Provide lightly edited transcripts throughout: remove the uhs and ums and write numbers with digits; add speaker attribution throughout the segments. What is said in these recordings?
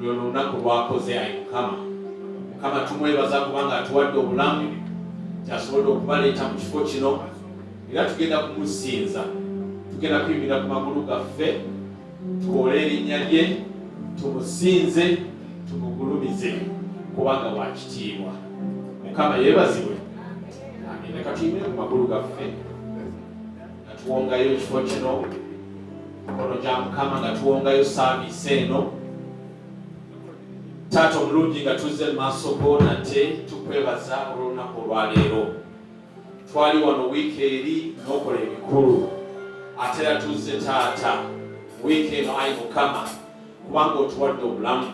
Speaker 1: lunaku lwakoze ayi Mukama tumwebaza kubanga atuwadde obulamu kyasobodde okubaleeta mu kifo kino era tugenda kumusinza tugenda kuyimirira ku magulu gaffe tukoole erinnya lye tumusinze tumugulumize kubanga wakitiibwa. Mukama yeebazibwe. Leka tuyimirire ku magulu gaffe nga tuwongayo ekifo kino mikono gya Mukama nga tuwongayo saaviisi eno. Taata omulungi nga tuzze mu maaso go nate tukwebaza olw'olunaku olwaleero. Twali wano wiiki eri n'okola ebikulu ate era tuzze taata wiiki eno ayi Mukama kubanga otuwadde obulamu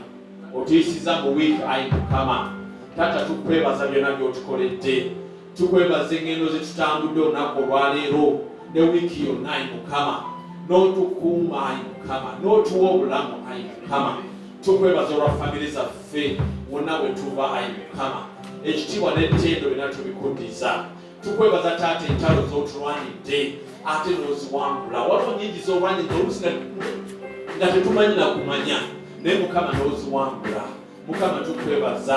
Speaker 1: otuyisiza mu wiiki ayi Mukama. Taata tukwebaza byonna by'otukoledde. Tukwebaza engendo ze tutambudde olunaku olwaleero ne wiiki yonna ayi Mukama n'otukuuma ayi Mukama n'otuwa obulamu ayi Mukama. Tukwebaza olwa famire zaffe wonna we tuva ayi Mukama. Ekitiibwa n'ettendo byonna tubikuddiza. Tukwebaza taata entalo z'otulwanidde ate n'oziwangula. Waliwo nnyingi z'olwanidde oluusi nga tetumanyi na kumanya naye Mukama n'oziwangula. Mukama tukwebaza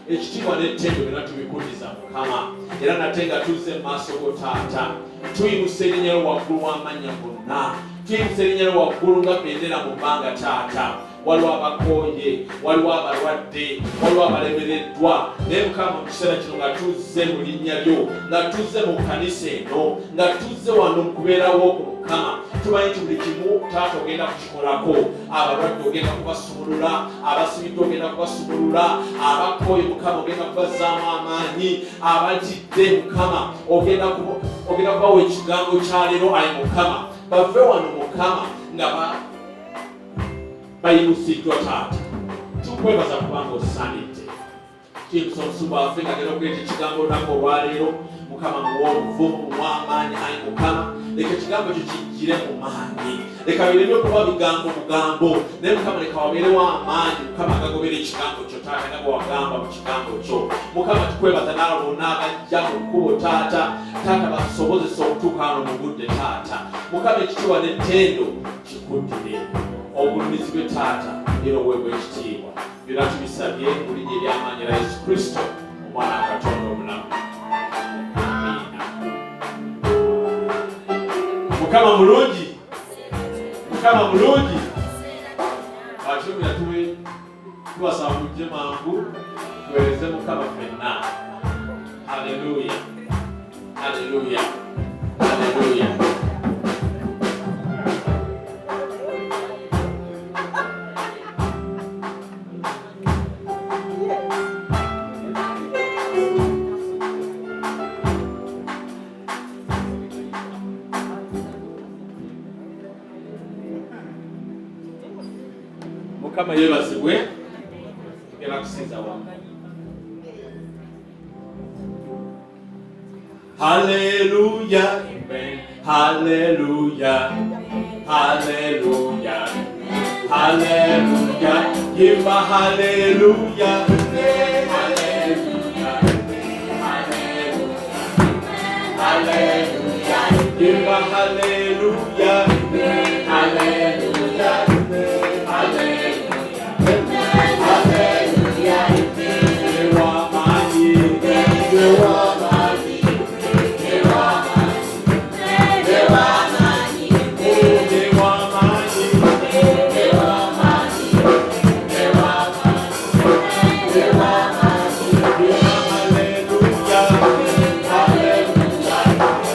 Speaker 1: ekitiibwa n'ettendo byonna tubikuddiza Mukama. Era nate nga tuzze mu maaso go taata tuyimusa erinnya lyo waggulu w'amannya gonna. Tuyimusa erinnya lyo waggulu nga bendera mu bbanga taata. Waliwo abakooye, waliwo abalwadde, waliwo abalemereddwa. Naye Mukama mu kiseera kino nga tuzze mu linnya lyo, nga tuzze mu kkanisa eno, nga tuzze wano mu kubeerawo ku Mukama. Tumanyi nti buli kimu taata ogenda kukikolako. Abalwadde ogenda kubasumulula, abasibidde ogenda kubasumulula, abakooye Mukama ogenda kubazzaamu amaanyi, abatidde Mukama ogenda kubawa ekigambo kya leero ayi Mukama. Bave wano Mukama nga bayimusiddwa taata. Tukwebaza kubanga osaanidde. Kimusa omusumba waffe nga agenda okuleeta ekigambo olunaku olwaleero. Mukama muwa obuvumu muwa amaanyi ayi Mukama. Leka ekigambo ekyo kijjire mu maanyi. Leka bireme okuba bigambo bugambo. Naye Mukama leka wabeerewo amaanyi Mukama agagobera ekigambo kyo taata nga bwe wagamba mu kigambo kyo. Mukama tukwebaza n'abo bonna abajja mu kkubo taata. Taata basobozesa okutuuka wano mu budde taata. Mukama ekitiibwa n'ettendo kikuddire. Obulumizibwe taata era oweebwa ekitiibwa. Byonna tubisabye mu linnya ery'amaanyi lya Yesu Kristo omwana wa Katonda omulamu. Amiina. Mukama mulungi. Mukama mulungi. Akyomera tubasaba mujje mangu tuweereze Mukama ffenna. Haleluya. Haleluya. Haleluya. Mukama yeebazibwe. Tugenda kusinza wamu. Hallelujah, amen. Hallelujah, hallelujah, hallelujah. Give a hallelujah, hallelujah, hallelujah, hallelujah. Give a hallelujah, hallelujah, hallelujah. You are mighty, you are mighty. Hallelujah.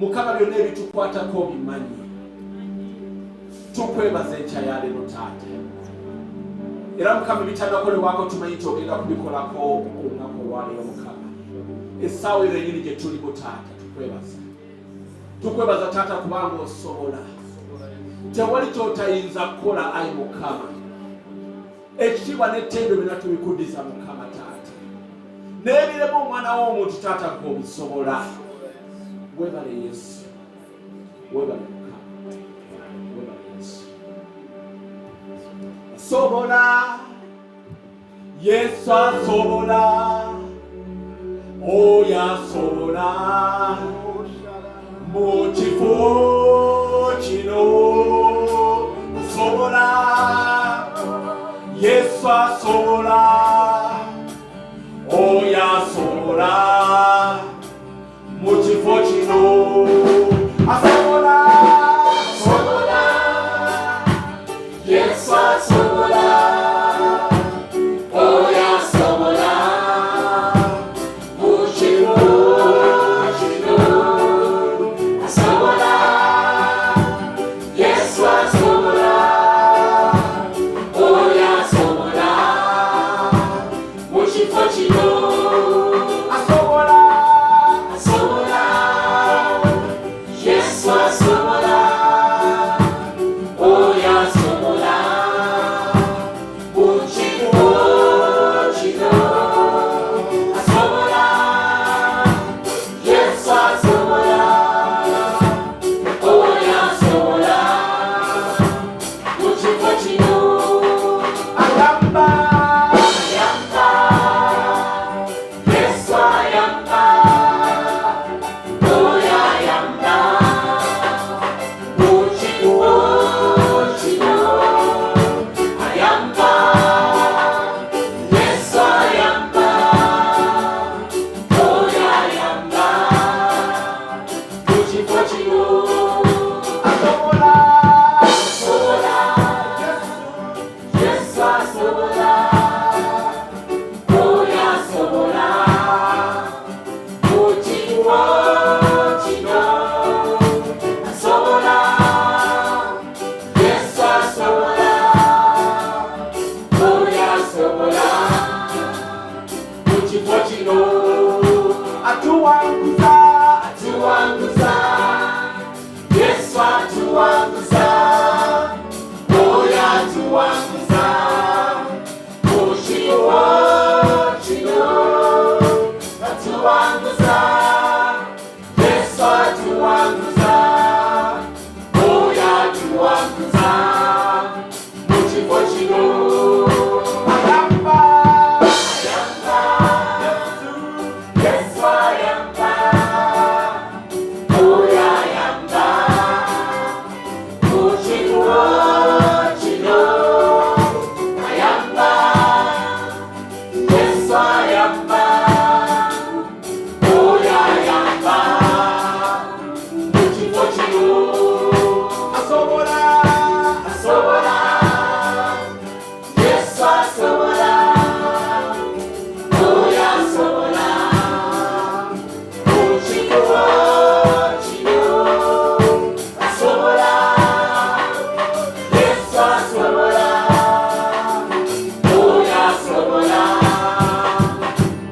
Speaker 1: Mukama byonna ebitukwatako bimanyi. Tukwebaza enkya ya leero taata. Era Mukama ebitanakolebwako tumanyi nti ogenda kubikolako olunaku olwaleero Mukama. Essaawa ezo ennyini gye tulimu taata tukwebaza. Tukwebaza taata kubanga osobola. Tewali ky'otayinza kukola ayi Mukama. Ekitiibwa n'ettendo byonna tubikuddiza Mukama taata. N'ebiremu omwana w'omuntu taata gw'obisobola. Webale Yesu. Webale Mukama. Webale Yesu. Asobola. Yesu asobola. Oyo asobola. Mu kifo kino asobola. Yesu asobola. Oyo asobola. Mu kifo kino asobola. Asobola. Yesu asobola. Oyo asobola. Mu kifo kino asobola. Yesu asobola. Oyo asobola. Mu kifo kino asobola. Asobola. Yesu asobola. Oyo asobola. Mu kifo kino asobola. Yesu asobola. Oyo asobola. Mu kifo kino ayamba. Ayamba. Yesu ayamba. Oyo ayamba. Mu kifo kino ayamba. Yesu ayamba. Oyo ayamba. Mu kifo kino asobola. Asobola. Yesu asobola. Oyo asobola. Mu kifo kino asobola. Yesu asobola. Oyo asobola. Mu kifo kino atuwanguza. Atuwanguza. Yesu atuwanguza. Oyo atuwanguza. Mu kifo kino atuwanguza. Yesu atuwanguza. Oyo atuwanguza. Mu kifo kino ayamba. Ayamba. Yesu ayamba. Oyo ayamba. Mu kifo kino ayamba. Yesu ayamba. Oyo ayamba. Mu kifo kino asobola. Asobola. Yesu asobola. Oyo asobola. Mu kifo kino asobola. Yesu asobola. Oyo asobola.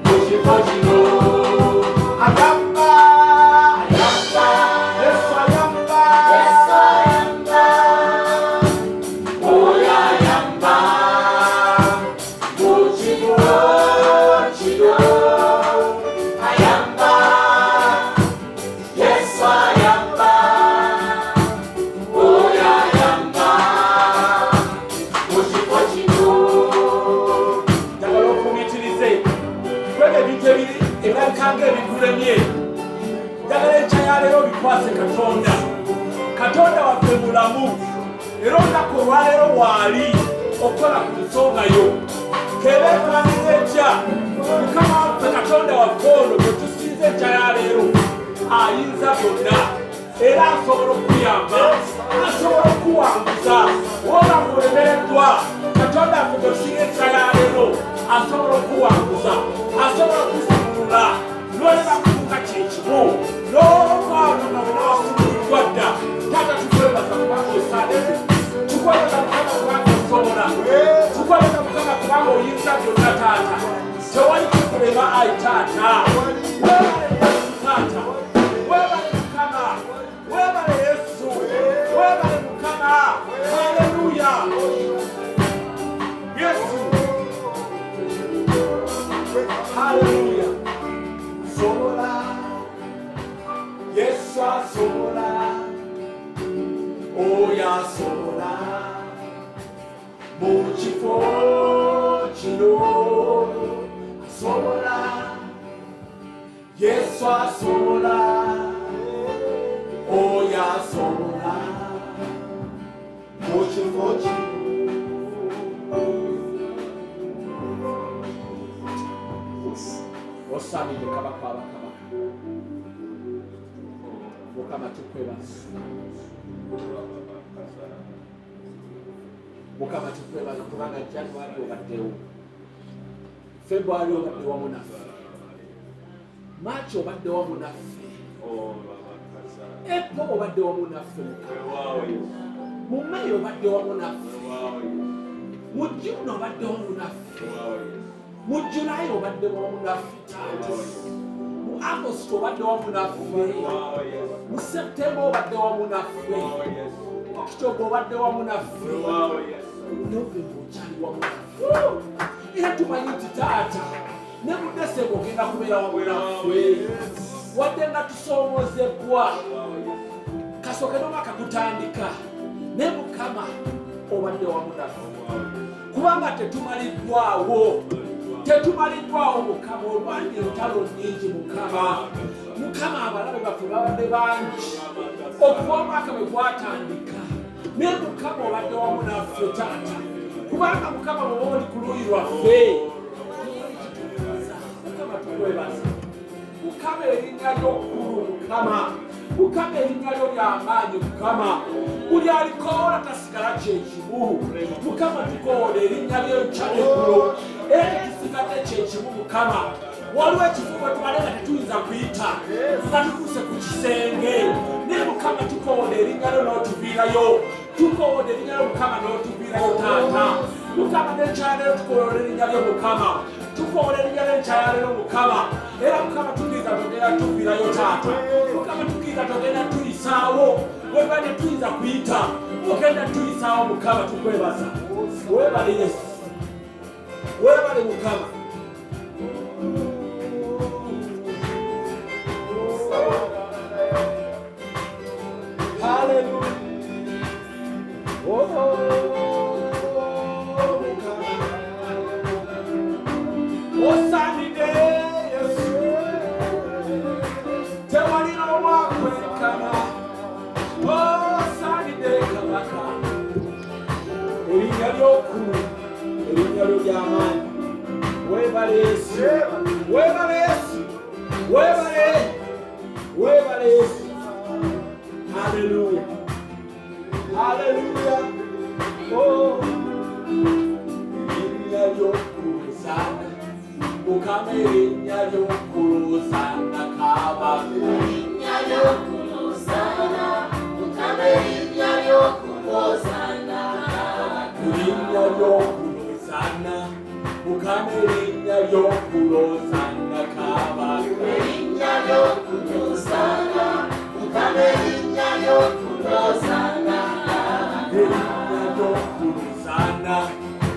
Speaker 1: Mu kifo kino ayamba. Ayamba. Yesu ayamba. Yesu ayamba. Oyo ayamba. Mu kifo kino ayamba. Yesu ayamba. Oyo ayamba. Mu kifo kino njagala ofumitirize kwebyo ebintu ebiri ebirabikanga ebikulemye. Njagala enkya ya leero bikwase Katonda. Katonda waffe mulamu. Era olunaku olwaleero waali okukola ku nsonga yo. Keera efaanana etya Mukama waffe Katonda waffe ono gwe tusinza enkya ya leero ayinza byonna. Era asobola okuyamba. Asobola okuwanguza. Woba ng'olemereddwa Katonda waffe gwe tusinza enkya ya leero asobola okuwanguza. Asobola okusimulula. N'oleba kutuuka kyekimu. N'olwalo nga bwe yasobola, yasobola mu kifo kino, asobola, Yesu asobola, yasobola mu kifo kino. Osaanidde kabaka abakabaka, Mukama tukwebaza, Mukama tukwebaza kubanga January obaddewo, February obadde wamu naffe, March obadde wamu naffe, April obadde wamu naffe, mu May obadde wamu naffe, mu June obadde wamu naffe, mu July obadde wamu naffe, mu August obadde wamu naffe, mu September obadde wamu naffe, October obadde wamu naffe, November okyali wamu naffe. Era tumanyi nti taata ne mu December ogenda kubeera wamu naffe, wadde nga tusoomozebwa kasooke n'omwaka gutandika, ne Mukama obadde wamu naffe, kubanga tetumaliddwawo Mukama, olwanyi entalo nnyingi Mukama abalabe baffe babadde bangi okuva omwaka bwe gwatandika, naye Mukama obadde wamu naffe taata, kubanga Mukama bw'oba oli ku luuyi lwaffe. Mukama tukwebaza, Mukama erinnya ly'okkulu, Mukama erinnya lyo ly'amaanyi, buli alikoola tasigala kyekimu. Mukama tukoola erinnya ly'enkya n'eggulo, era tekisigadde kyekimu. Mukama waliwo ekifo bwe tubale nga tetuyinza kuyita nga tutuuse ku kisenge, naye Mukama tukoola erinnya lyo n'otuviirayo, tukoola erinnya lyo Mukama n'otuviirayo taata. Mukama n'enkyalero tukoola erinnya lyo Mukama, tukoola erinnya ly'enkyalero Mukama, era Mukama tukiriza togenda tuviirayo taata. Mukama tukiriza togenda tuyisaawo, weba ne tuyinza kuyita ogenda tuyisaawo. Mukama tukwebaza, weebale Yesu, weebale Mukama. Hallelujah. Osaanidde Yesu, tewalina owakwenkana, osaanidde kabaka, erinnya ly'okkulu, erinnya lyo ly'amaanyi. Weebale Yesu, weebale Yesu, weebale Yesu. Hallelujah, hallelujah. Erinnya ly'okkulu sana, Mukama erinnya ly'okkulu sana kabaka, erinnya ly'okkulu sana, Mukama erinnya ly'okkulu sana kabaka, erinnya ly'okkulu sana, Mukama erinnya ly'okkulu sana kabaka, erinnya ly'okkulu sana, Mukama erinnya ly'okkulu sana kabaka, erinnya ly'okkulu sana,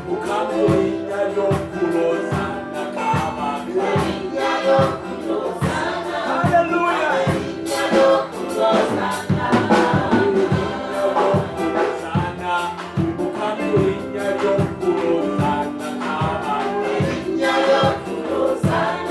Speaker 1: Mukama erinnya ly'okkulu sana kabaka, erinnya ly'okkulu sana. Hallelujah. Erinnya ly'okkulu sana, erinnya ly'okkulu sana, Mukama erinnya ly'okkulu sana kabaka, erinnya ly'okkulu sana.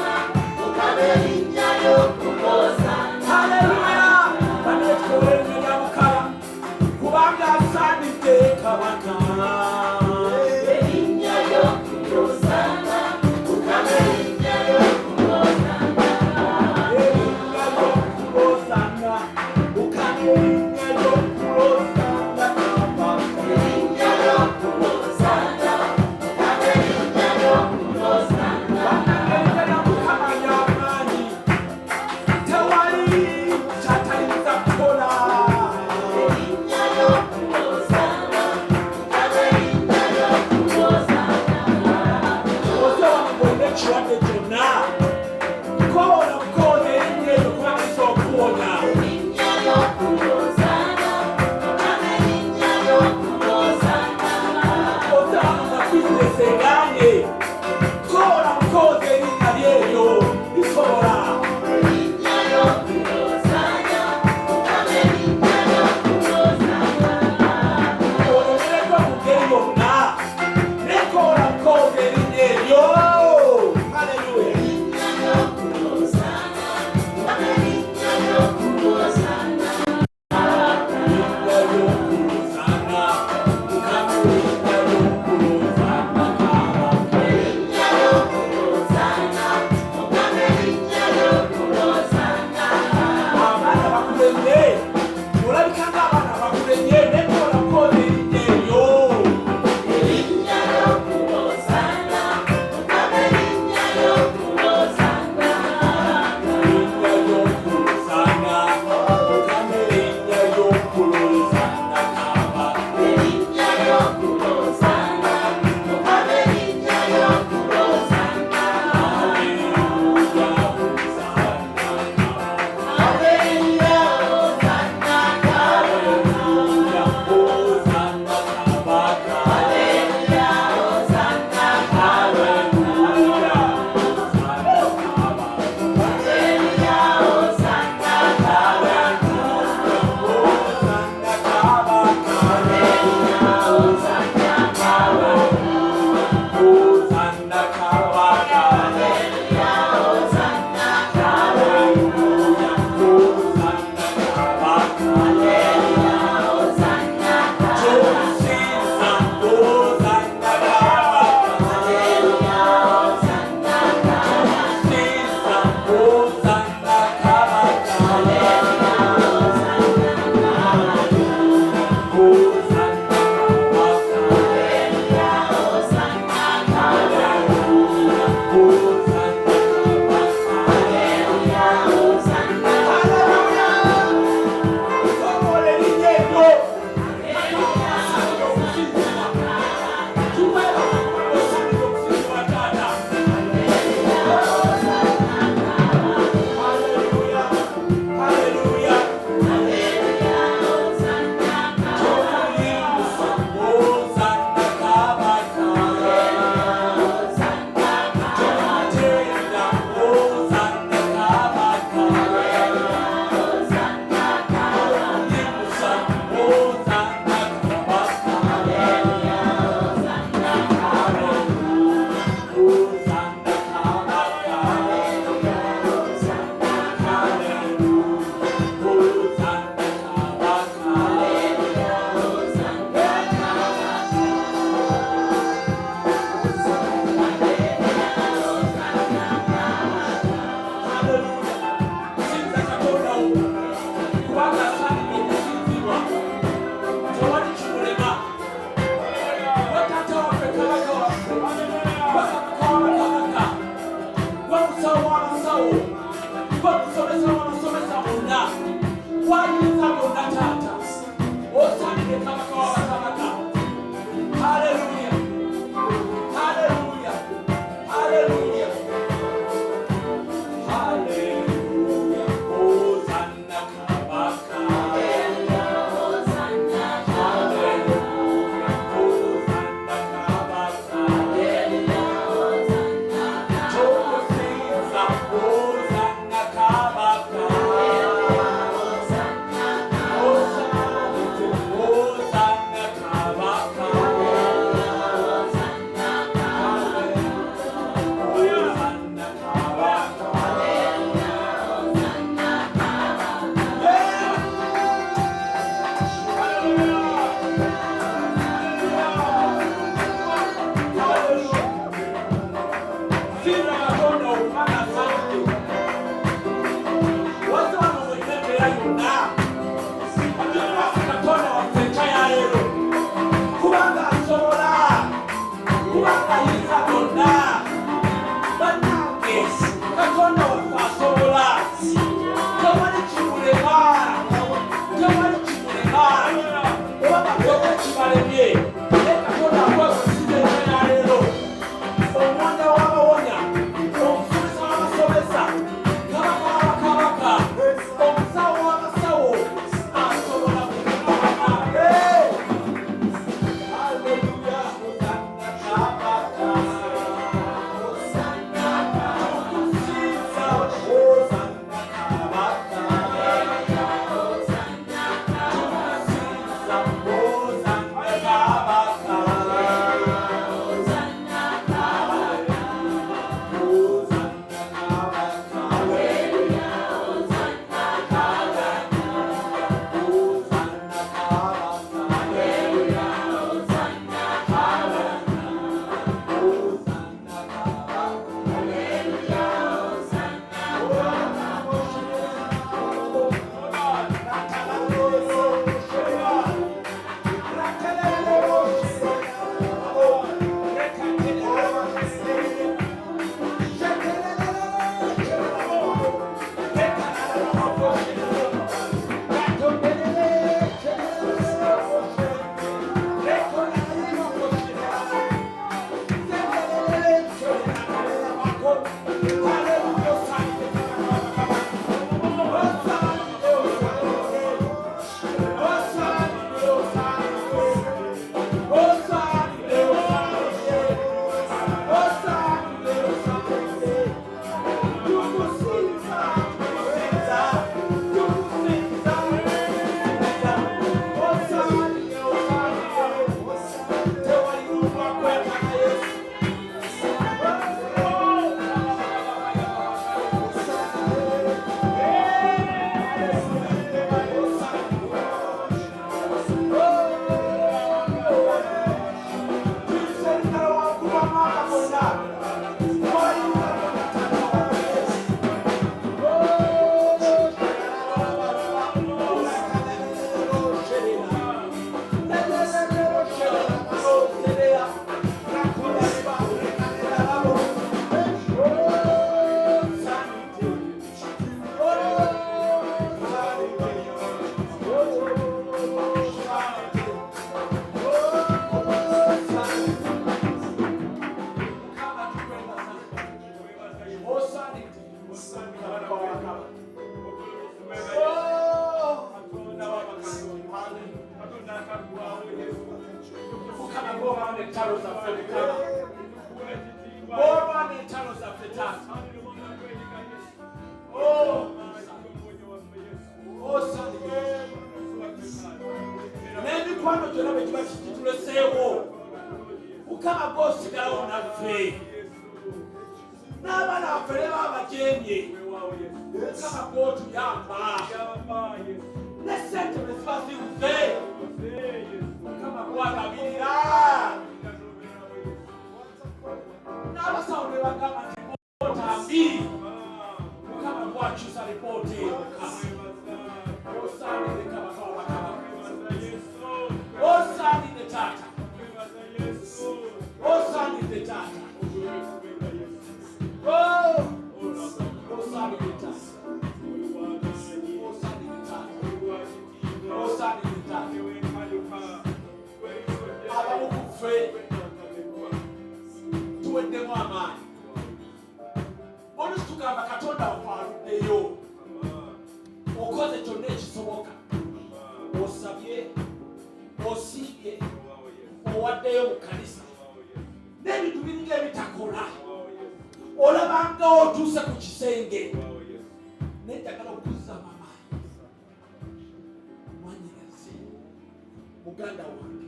Speaker 2: Luganda wange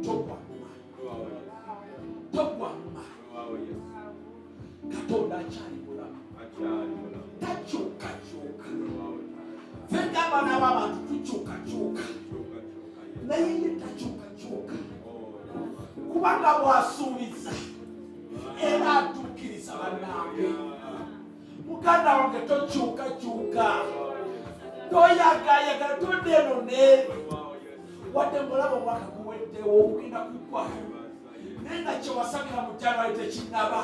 Speaker 2: tokwanuma tokwanuma Katonda akyali mulamu takyukakyuka fenga abaana b'abantu tukyukakyuka naye ye takyukakyuka kubanga bw'asuubiza era atuukiriza bannange. Muganda wange tokyukakyuka toyagayagala todeno neri wadde mulabo mwaka guweddewo ogenda kugwa naye nga kyewasabira mu January tekinnaba.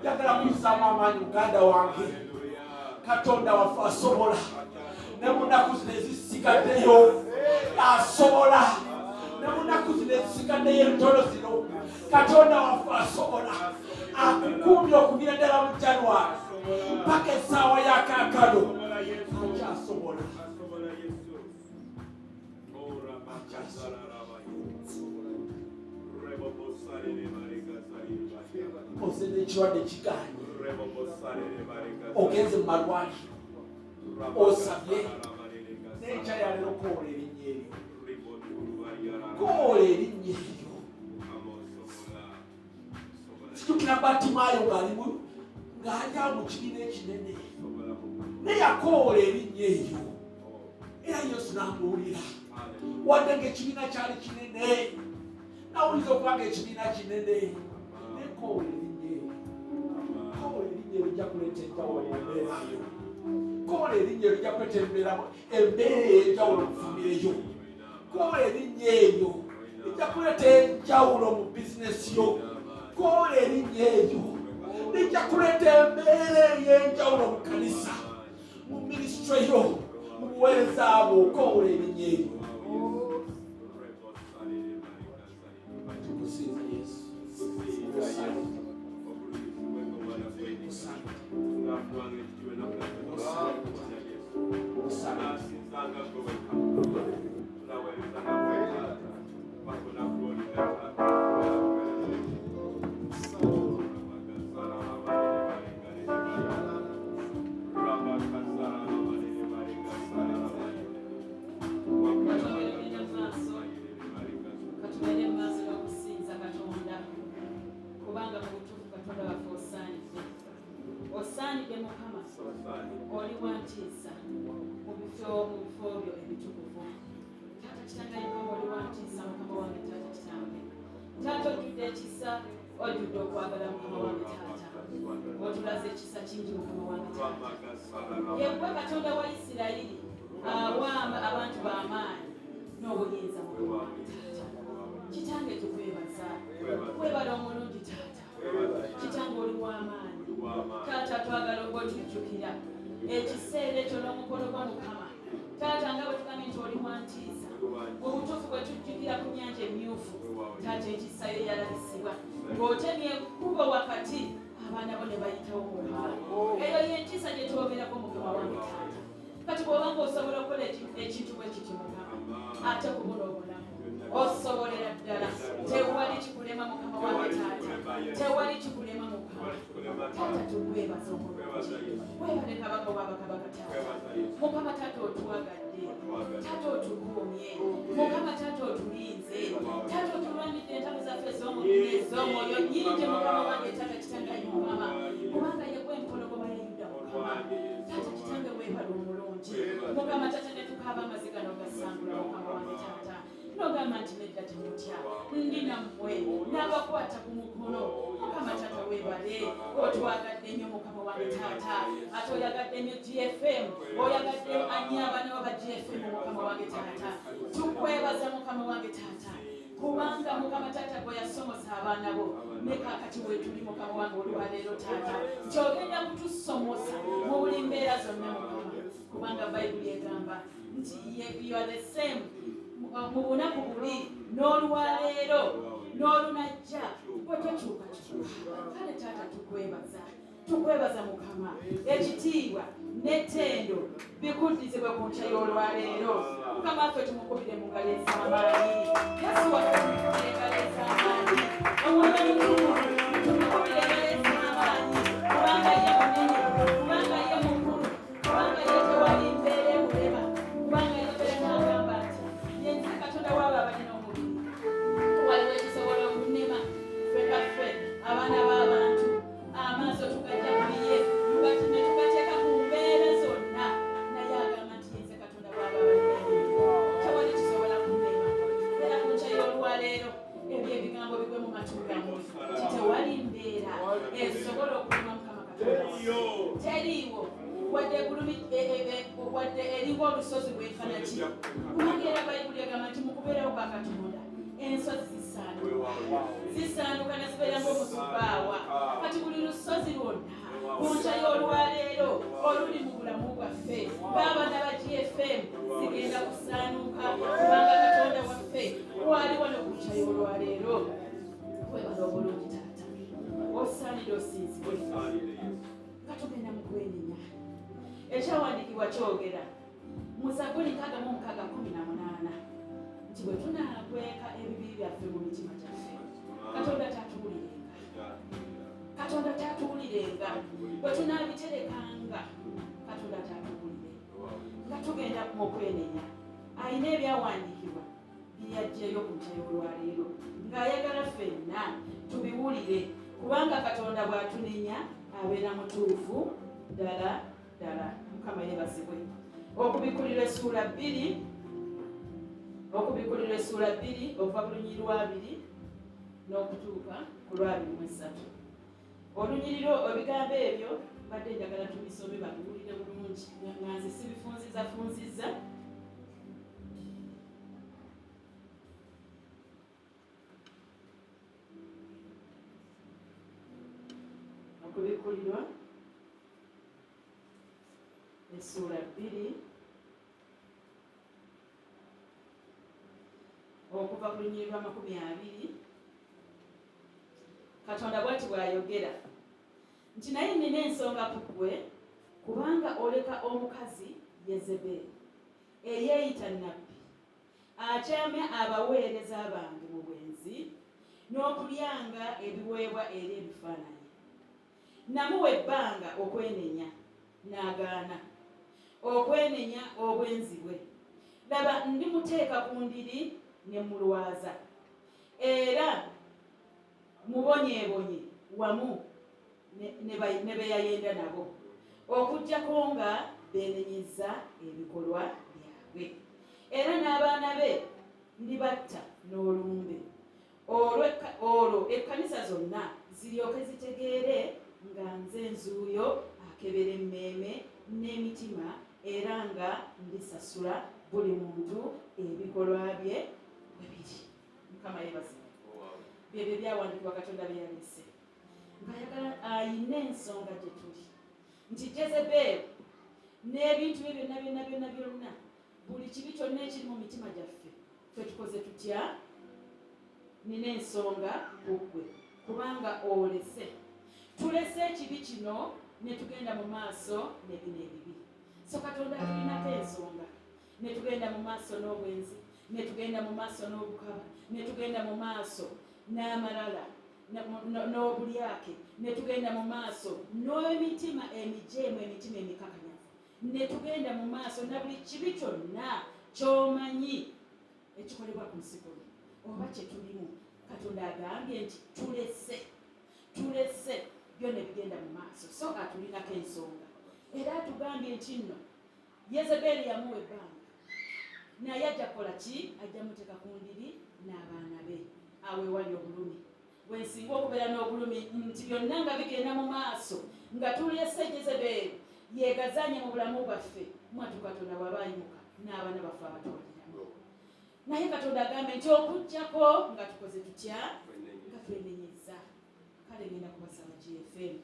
Speaker 2: Njagala kuyisaamu amaanyi muganda wange, Katonda waffe asobola. Ne mu nnaku zino ezisigaddeyo asobola. Ne mu nnaku zino ezisigaddeyo entono zino Katonda waffe asobola. Akukuumye okugira ddala mu January mpaka essaawa ya kaakano akyasobola. Oze n'ekirwadde kiganye, ogenze mu malwaliro, osabye n'ekyayalero koola erinnya eryo, koola erinnya eryo. Situkira Batimaayo ng'ajja mu kibiina ekinene naye yakoola erinnya eryo era Yesu n'amuwulira. Wadde ng'ekibiina kyali kinene, nawuliza okuba ng'ekibiina kinene, naye koola erinnya eryo. Koola erinnya eryo lijja kuleeta enjawulo mu mbeera yo. Koola erinnya eryo lijja kuleeta embeera ey'enjawulo mu famire yo. Koola erinnya eryo lijja kuleeta enjawulo mu bizinesi yo. Koola erinnya eryo lijja kuleeta embeera ey'enjawulo mu kanisa, mu minisitule yo, mu buweereza bwo. Koola erinnya eryo. Tukusinza Yesu.
Speaker 3: Ojudde okwagala Mukama wange taata, otulaze ekisa kingi Mukama wange taata. Yegwe Katonda wa Isirayiri awa abantu b'amaanyi n'obuyinza Mukama wange taata. Kitange tukwebaza, webala omulungi taata. Kitange oli w'amaanyi taata, twagala okutujjukira ekiseera ekyo n'omukono gwa Mukama taata, nga bwe tugambye nti oli wantiisa. Mu butuufu bwe tujjukira ku nnyanja emyufu taata, ekisa yo yalabisibwa ng'otemye ekkubo wakati abaana bo ne bayitawo mu bbala. Eyo y'entiisa gye twogerako Mukama wange taata. Kati bw'oba ng'osobola okukola ekintu bwe kiti Mukama, ate kubula obulamu osobolera ddala. Tewali kikulema Mukama wange taata, tewali kikulema Mukama. Taata tukwebaza omulungi, webale kabaka w'abakabaka taata. Mukama taata otwagadde, taata otukuumye, Mukama taata otulinze, taata otulwanidde entamu zaffe ez'omubiri ez'omwoyo nnyingi Mukama wange taata. Kitange Mukama kubanga yegwe empologoma ya Yuda Mukama taata. Kitange webale omulungi Mukama taata, ne tukaaba amaziga n'ogasangula Mukama wange taata. Nogamba nti nedda temutya, ndi nammwe n'abakwata ku mukono Mukama taata. Webale otwagadde nnyo Mukama wange taata. Ate oyagadde nnyo GFM, oyagadde anyi abaana baba GFM Mukama wange taata. Tukwebaza Mukama wange taata kubanga Mukama taata gwe yasomosa abaana bo ne kaakati weetuli Mukama wange olwaleero taata, nti ogenda kutusomosa mu buli mbeera zonna Mukama, kubanga Bayibuli egamba nti you are the same mu bunaku buli n'olwaleero n'olunajja bwe tokyukakyuka. Kale taata tukwebaza Mukama, ekitiibwa n'ettendo bikuddizibwe ku nkya y'olwaleero. Mukama waffe tumukubire mu ngalo ez'amaanyi. Yesu waffe tumukubire engalo ez'amaanyi. Omwana mutumu tumukubire engalo ez'amaanyi kubanga ye munene, kubanga ye mukulu, kubanga ye tewali mbeera emulema, kubanga ye mbeera n'agamba nti yenze Katonda w'abo abalina omubiri. Waliwo ekisobola okunnema ffeka ffe abaana b'abantu, amaaso tugajja kuli ye ne tugateeka ku mbeera zonna, naye agamba nti yenze Katonda w'abo abalina omubiri. Tewali kisobola kunnema. Era ku nkya y'olwaleero ebyo ebigambo bigwe mu matu gammwe, wadde eringa olusozi bwenkana ki kubanga era bayibuli egamba nti mukubeerawo kwa Katonda ensozi zisanduka ne zibeera ng'omuzubaawa kati buli lusozi lwonna ku nkya y'olwaleero oluli mu bulamu bwaffe ng'abaana ba GFM zigenda kusaanuka kubanga Katonda waffe wali wano ku nkya y'olwaleero webala obulungi taata osaanira osinzibwe nga tugenda mu kwenenya ekyawandiikibwa kyogera mu Zabbuli 66:18 nti bwe tunaakweka ebibi byaffe mu mitima gyaffe Katonda tatuwulirenga bwe tunaabiterekanga Katonda tatuwulire nga tugenda mu kwenenya alina ebyawandiikibwa byeyajjayo ku nkya y'olwaleero ng'ayagala ffenna tubiwulire kubanga Katonda bw'atunenya abeera mutuufu ddala ddala. Mukama yeebazibwe. Okubikulirwa essuula 2 okuva ku lunyiriri lwa 2 n'okutuuka ku lwa 23. Olunyiriro ebigambo ebyo badde njagala tubisome babiwulire bulungi nga nze sibifunziza. Okubikulirwa essuula 2 okuva ku lunyiriri lwa 20. Katonda bw'ati bw'ayogera nti naye nnina ensonga ku ggwe kubanga oleka omukazi Yezeberi eyeeyita nnabbi akyamya abaweereza bange mu bwenzi n'okulyanga ebiweebwa eri ebifaananyi. Namuwa ebbanga okwenenya n'agaana okwenenya obwenzi bwe. Laba ndimuteeka ku ndiri ne mulwaza era mubonyeebonye wamu ne beyayenda nabo okuggyako nga beenenyezza ebikolwa byabwe. Era n'abaana be ndibatta n'olumbe. Olwo ekkanisa zonna ziryoke zitegeere nga nze nzuuyo akebera emmeeme n'emitima era nga ndisasula buli muntu ebikolwa bye bwe biri. Mukama yeebazibwe. Byebyo byawandiikibwa Katonda bye yalese ng'ayagala ayina ensonga gye tuli nti Jezeberi n'ebintu bye byonna buli kibi kyonna ekiri mu mitima gyaffe ffe tukoze tutya? Nina ensonga ku ggwe kubanga tulese ekibi kino ne tugenda mu maaso ne bino ebibi. So Katonda atulinako ensonga ne tugenda mu maaso n'obwenzi ne tugenda mu maaso n'obukaba ne tugenda mu maaso n'amalala n'obulyake ne tugenda mu maaso n'emitima emijeemu emitima emikakanyavu ne tugenda mu maaso na buli kibi kyonna ky'omanyi ekikolebwa ku nsi kuno oba kye tulimu. Katonda agambye nti tulese byonna bigenda mu maaso. So atulinako ensonga era atugambye nti nno Yezeberi yamuwa ebbanga naye ajja kukola ki? Ajja muteeka ku ndiri n'abaana be awo ewali obulumi. Bwe nsinga okubeera n'obulumi nti byonna nga bigenda mu maaso nga tulese Jezeberi yeegazaanye mu bulamu bwaffe mwatu Katonda bw'abaayimuka n'abaana baffe abatwaliramu. Naye Katonda agambe nti okuggyako nga tukoze tutya? Nga twenenyezza. Kale ngenda kubasaba GFM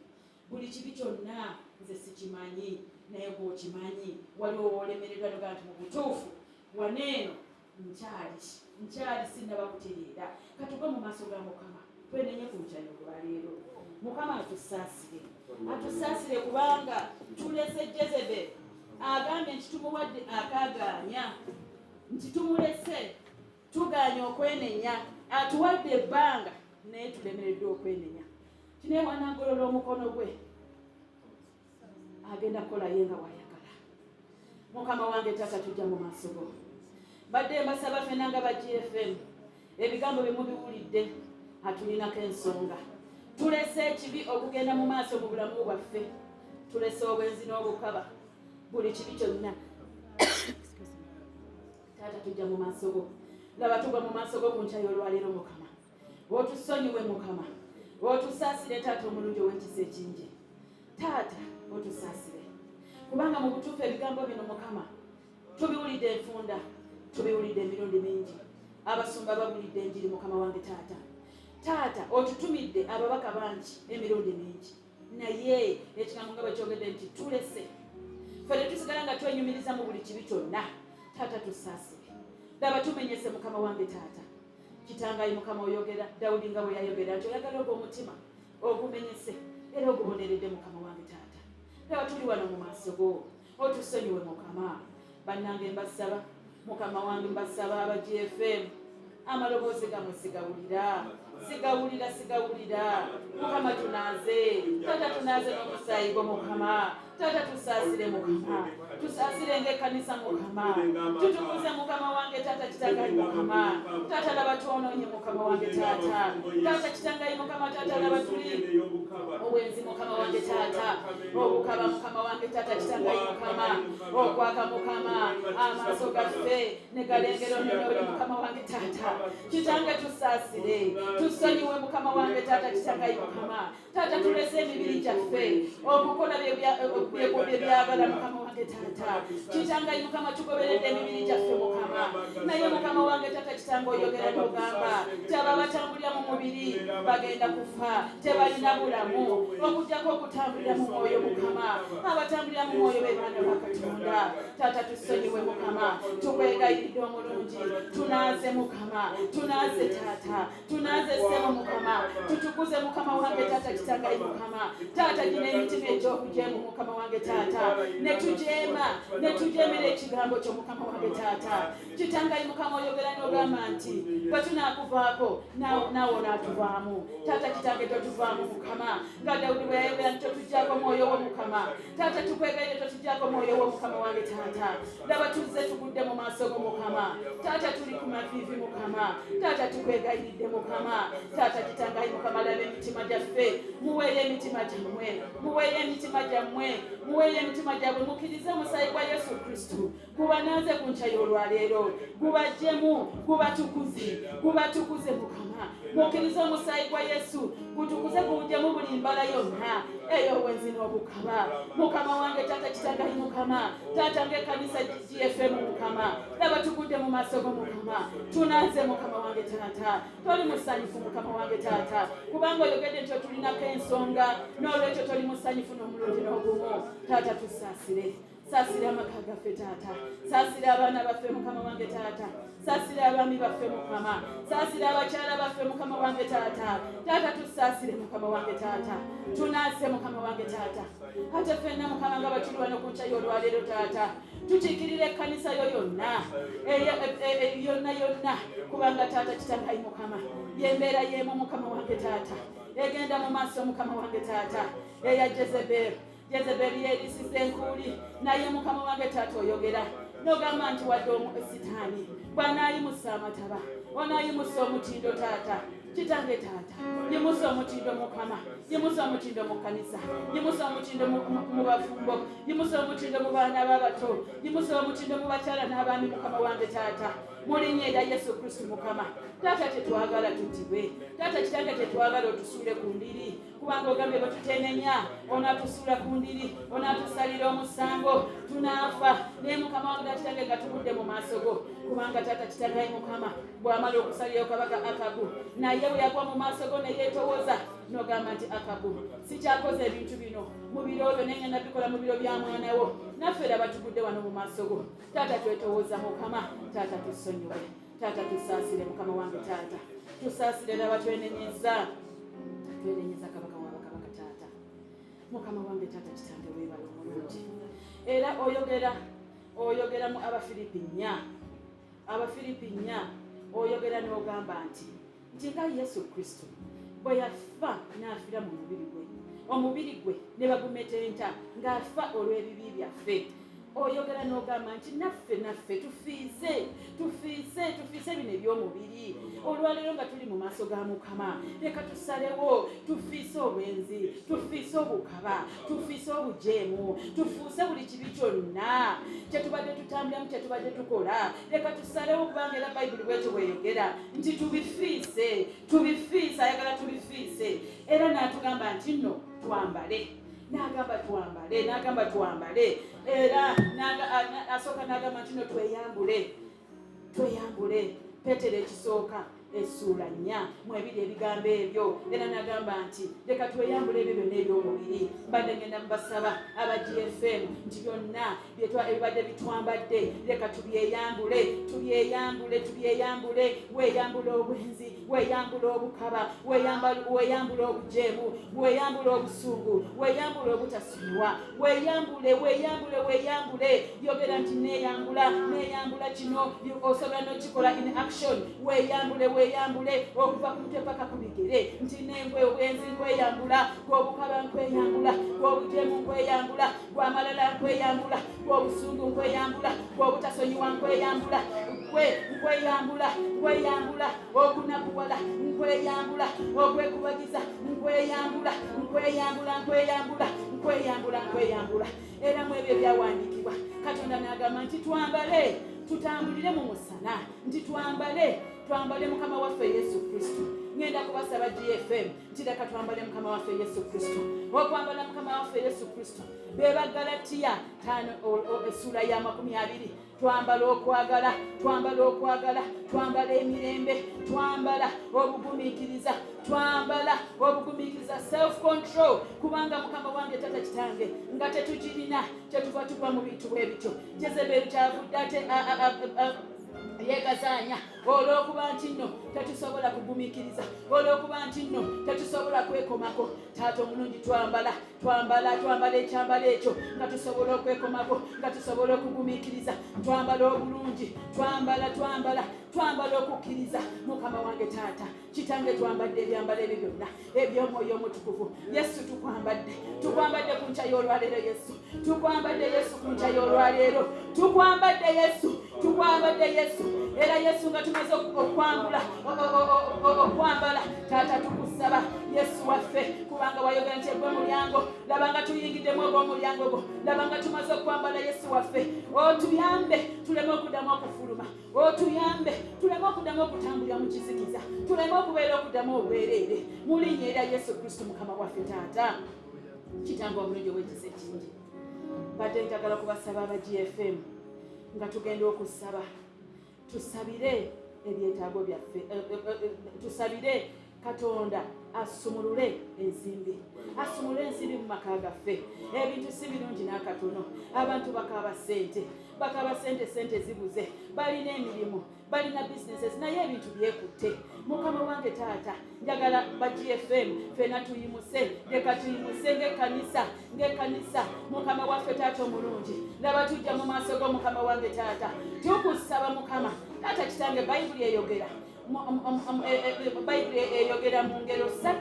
Speaker 3: buli kibi kyonna nze sikimanyi naye gw'okimanyi waliwo woolemereddwa noga nti mu butuufu waneeno nkyali sinnaba kutereera. Katugwe mu maaso ga Mukama twenenye ku nkya y'olwaleero. Mukama atusaasire kubanga tulese Jezeberi agambye nti tumuwadde akaagaanya nti tumulese tugaanye okwenenya atuwadde ebbanga naye tulemereddwa okwenenya. Kinaye bw'anaagolola omukono gwe agenda kukola ye nga bw'ayagala. Mukama wange taata tujja mu maaso go badde mbasaba ffenna nga ba GFM ebigambo bye mubiwulidde atulinako ensonga. Tulese ekibi okugenda mu maaso mu bulamu bwaffe. Tulese obwenzi n'obukaba buli kibi kyonna. Taata tujja mu maaso go. Laba tugwa mu maaso go ku nkya y'olwaleero Mukama. Otusonyiwe Mukama. Otusaasire taata omulungi ow'ekisa ekingi. Taata otusaasire kubanga mu butuufu ebigambo bino Mukama tubiwulidde enfunda, tubiwulidde emirundi mingi. Abasumba babulidde enjiri Mukama wange taata otutumidde ababaka bangi emirundi mingi, naye ekigambo nga bwe kyogedde nti tulese ffe tetusigala nga twenyumiriza mu buli kibi kyonna. Taata tusaasire, laba tumenyese Mukama wange taata. Kitangayi Mukama oyogera Dawudi nga bwe yayogera nti oyagala ogw'omutima ogumenyese era oguboneredde Mukama wange taata. Laba tuli wano mu maaso go, otusonyiwe Mukama. Bannange mbasaba Mukama wange, mbasaba aba GFM amaloboozi gamwe sigawulira Mukama tunaaze taata, tunaaze n'omusaayi gwo Mukama taata, tusaasire Mukama, tusaasire ng'ekkanisa Mukama, tutukuze Mukama wange taata, kitangayi Mukama taata, laba twonoonye Mukama wange taata, kitangayi Mukama taata, laba tuli obwenzi Mukama wange taata, obukaba Mukama wange taata, kitangayi Mukama okwaka Mukama amaaso gaffe ne galengera onnyo Mukama wange taata, kitange tusaasire, tusonyiwe Mukama wange taata, kitangayi Mukama taata, tulese emibiri gyaffe okukola byagala Mukama wange taata, kitangayi Mukama tugoberedde emibiri gyaffe Mukama, naye Mukama wange taata, kitange oyogera n'ogamba taba batambulira mu mubiri bagenda kufa, tebalina bulamu okujjako okutambulira mu mwoyo Mukama, abatambulira mu mwoyo be baana ba Katonda. Taata tusonyiwe Mukama, tukwegayiridde omulungi, tunaaze Mukama, tunaaze taata, tunaaze ssebo Mukama, tutukuze Mukama wange taata, kitangayi Mukama taata, gina emitima egy'okujeemu Mukama wange taata, netujeemera ekigambo kyo Mukama wange taata, kitangayi Mukama oyogera n'ogamba nti bwe tunaakuvaako naawe onaatuvaamu taata, kitange totuvaamu Mukama, nga Dawudi bwe yayogera nti totuggyako mwoyo wo Mukama taata, tukwegayire totuggyako mwoyo wo Mukama wange taata, laba tuzze tugudde mu maaso go Mukama taata, tuli ku maviivi Mukama taata, tukwegayiridde Mukama taata, kitangayi Mukama laba emitima gyaffe, muweeyo emitima gyammwe, muweeyo emitima gyammwe, muweeyo emitima gyabwe, mukkirize omusaayi gwa Yesu Kristo gubanaaze ku nkya y'olwaleero, gubaggyemu, gubatukuze Mukama, mukkirize omusaayi gwa Yesu gutukuze, guwuggyemu buli mbala yonna ey'obwenzi n'obukaba Mukama wange taata, kitangayi Mukama taata, ng'ekkanisa GFM Mukama laba tugudde mu maaso go Mukama, tunaaze Mukama wange taata, toli musanyufu Mukama wange taata, kubanga oyogedde nti otulinako ensonga, n'olwekyo toli musanyufu n'omulungi n'ogumu taata, tusaasire, saasira amaka gaffe taata, saasira abaana baffe Mukama wange taata, saasira abaami baffe Mukama, saasira abakyala baffe Mukama wange taata, taata tusaasire Mukama wange taata, tunaaze Mukama wange taata, ate ffenna Mukama nga batuli wano ku nkya y'olwaleero taata, tukiikirire ekkanisa yo yonna kubanga taata, kitangayi Mukama yembeera yeemu Mukama wange taata, egenda mu maaso Mukama wange taata, eya Jezeberi yerisiza enkuuli, naye Mukama wange taata oyogera n'ogamba nti wadde Sitaani bw'anaayimusa amataba onaayimusa omutindo taata, kitange taata, yimusa omutindo Mukama, yimusa omutindo mu kkanisa, yimusa omutindo mu bafumbo, yimusa omutindo mu baana b'abato, yimusa omutindo mu bakyala n'abaami Mukama wange taata, mu linnya erya Yesu Kristo Mukama taata, tetwagala tutibwe taata, kitange tetwagala otusuule ku ndiri, kubanga ogambye bwe tuteenenya onaatusuula ku ndiri, onaatusalira omusango, tunaafa, naye Mukama wange taata, kitange nga tugudde mu maaso go, kubanga taata, kitangayi Mukama bw'amala okusalira kabaka Akabu, naye bwe yagwa mu maaso go ne yeetowoza n'ogamba nti Akabu sikyakoze ebintu bino mu biro byo, naye ngenda bikola mu biro bya mwana wo, naffe laba tugudde wano mu maaso go taata, twetowooza Mukama taata, tusonyiwe taata, tusaasire Mukama wange taata, tusaasire, laba twenenyeza kabaka w'abakabaka taata, Mukama wange taata, kitange weebala omulungi, era oyogera mu Abafiripi 4 oyogera n'ogamba nti nga Yesu Kristo bwe yafa n'afiira mu omubiri gwe ne bagumetenta ng'afa olw'ebibi byaffe, oyogera n'ogamba nti naffe tufiise bino eby'omubiri, olwaleero nga tuli mu maaso ga Mukama, leka tusalewo tufiise obwenzi, tufiise obukaba, tufiise obujeemu, tufuuse buli kibi kyonna kyetubadde tutambulamu, kyetubadde tukola, leka tusalewo, kubanga era Bayibuli bwekyo bweyogera nti tubifiise, ayagala tubifiise, era n'atugamba nti nno twambale n'agamba twambale era asooka n'agamba nti no tweyambule Petero ekisooka essula 4 mu 2 ebigambo ebyo era n'agamba nti leka tweyambule ebyo byonna eby'omubiri mbadde ngenda mubasaba aba GFM nti byonna ebibadde bitwambadde leka tubyeyambule weeyambule obwenzi weeyambule obukaba weeyambule obujeemu weeyambule obusungu weeyambule obutasonyiwa weeyambule yogera nti neeyambula kino osobola n'okikola in action weeyambule okuva ku mutwe paka ku bigere nti n'engwe obwenzi nkweyambula gw'obukaba nkweyambula gw'obujeemu nkweyambula gw'amalala nkweyambula gw'obusungu nkweyambula gw'obutasonyiwa nkweyambula okunakuwala nkweyambula okwekubagiza nkweyambula era mu ebyo byawandiikibwa Katonda n'agamba nti twambale tutambulire mu musana nti twambale Mukama waffe Yesu Kristo. Ngenda kubasaba GFM nti leka twambale Mukama waffe Yesu Kristo. Okwambala Mukama waffe Yesu Kristo beba Galatiya 5 essula ya 20 twambala okwagala twambala emirembe twambala obugumiikiriza self control kubanga Mukama wange tata kitange nga tetugirina kyetuva tuva mu bintu bwebityo Jezebeli kyavudde ate yegazaanya olw'okuba nti nno tetusobola kugumiikiriza olw'okuba nti nno tetusobola kwekomako taata omulungi twambala ekyambalo ekyo nga tusobola okwekomako nga tusobola okugumiikiriza twambala obulungi twambala okukkiriza Mukama wange taata kitange twambadde ebyambalo ebyo byonna eby'omwoyo omutukuvu Yesu tukwambadde ku nkya y'olwaleero Yesu tukwambadde Yesu ku nkya y'olwaleero tukwambadde Yesu era Yesu nga tumaze okwambala taata tukusaba Yesu waffe kubanga wayogera nti egwe mulyango labanga tuyingiddemu ogw'omulyango gwo labanga tumaze okwambala Yesu waffe otuyambe tuleme okuddamu okufuluma otuyambe tuleme okuddamu okutambulira mu kizikiza tuleme okubeera okuddamu obwereere mu linnya erya Yesu Kristo Mukama waffe taata kitange omulungi ow'ekisa ekingi badde njagala kubasaba aba GFM nga tugenda okusaba tusabire ebyetaago byaffe tusabire Katonda asumulule ensimbi mu maka gaffe ebintu si birungi n'akatono abantu bakaba sente zibuze balina emirimu balina businesses naye ebintu byekutte Mukama wange taata njagala ba GFM fena tuyimuse leka tuyimuse ng'ekkanisa Mukama waffe taata omulungi laba tujja mu maaso go Mukama wange taata tukusaba Mukama taata kitange Bayibuli eyogera mu ngero 3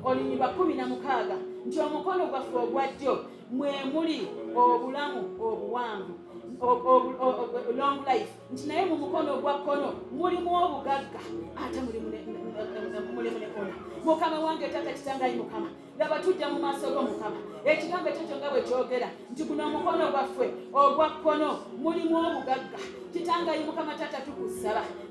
Speaker 3: Olunyiriri lwa 16 nti omukono gwaffe ogwa ddyo mwe muli obulamu obuwanvu long life nti naye mu mukono ogwa kkono mulimu obugagga ate mulimu ne ono Mukama wange taata kitangayi Mukama laba tujja mu maaso go Mukama ekigambo ekyo nga bwe kyogera nti guno omukono gwaffe ogwa kkono mulimu obugagga kitangayi Mukama taata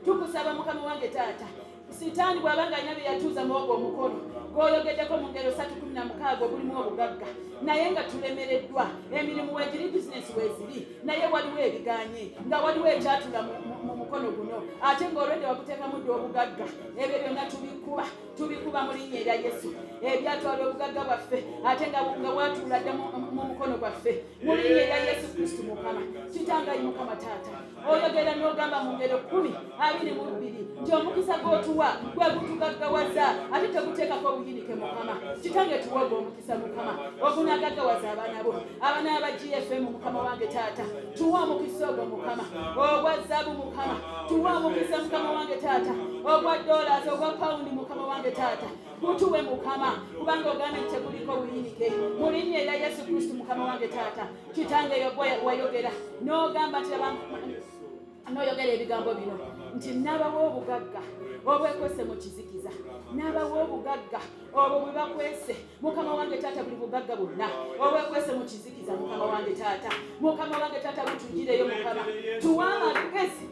Speaker 3: tukusaba Mukama wange taata Sitaani bw'abanga alina bye yatuuza mu ogwo omukono gw'oyogeddeko mu ngero 3:16 ogulimu obugagga naye nga tulemereddwa emirimu weegiri bizinesi weeziri naye waliwo ebiganye nga waliwo ekyatula mu mukono guno ate ng'olwedde wakuteekamu dde obugagga ebyo byonna tubikuba mu linnya erya Yesu ebyatwala obugagga bwaffe ate nga watuula dde mu mukono gwaffe mu linnya erya Yesu Kristo Mukama kitangayi Mukama taata oyogera n'ogamba mu ngero 10:22 nti omukisa gw'otuwa gwe gutugaggawaza ate teguteekako obuyinike Mukama kitange tuwa ogwo omukisa Mukama ogunagaggawaza abaana bo abaana aba GFM Mukama wange taata tuwa omukisa ogwo Mukama ogwa zaabu Mukama tuwa omukisa Mukama wange taata ogwa dollars ogwa pound Mukama wange taata gutuwe Mukama kubanga ogambye nti teguliko buyinike mu linnya erya Yesu Kristo Mukama wange taata kitange wayogera n'ogamba nti n'oyogera ebigambo bino nti nabawo obugagga obwekwese mu kizikiza nabawo obugagga obwo bwe bakwese Mukama wange taata buli bugagga bwonna obwekwese mu kizikiza Mukama wange taata butugireyo Mukama tuwa amagezi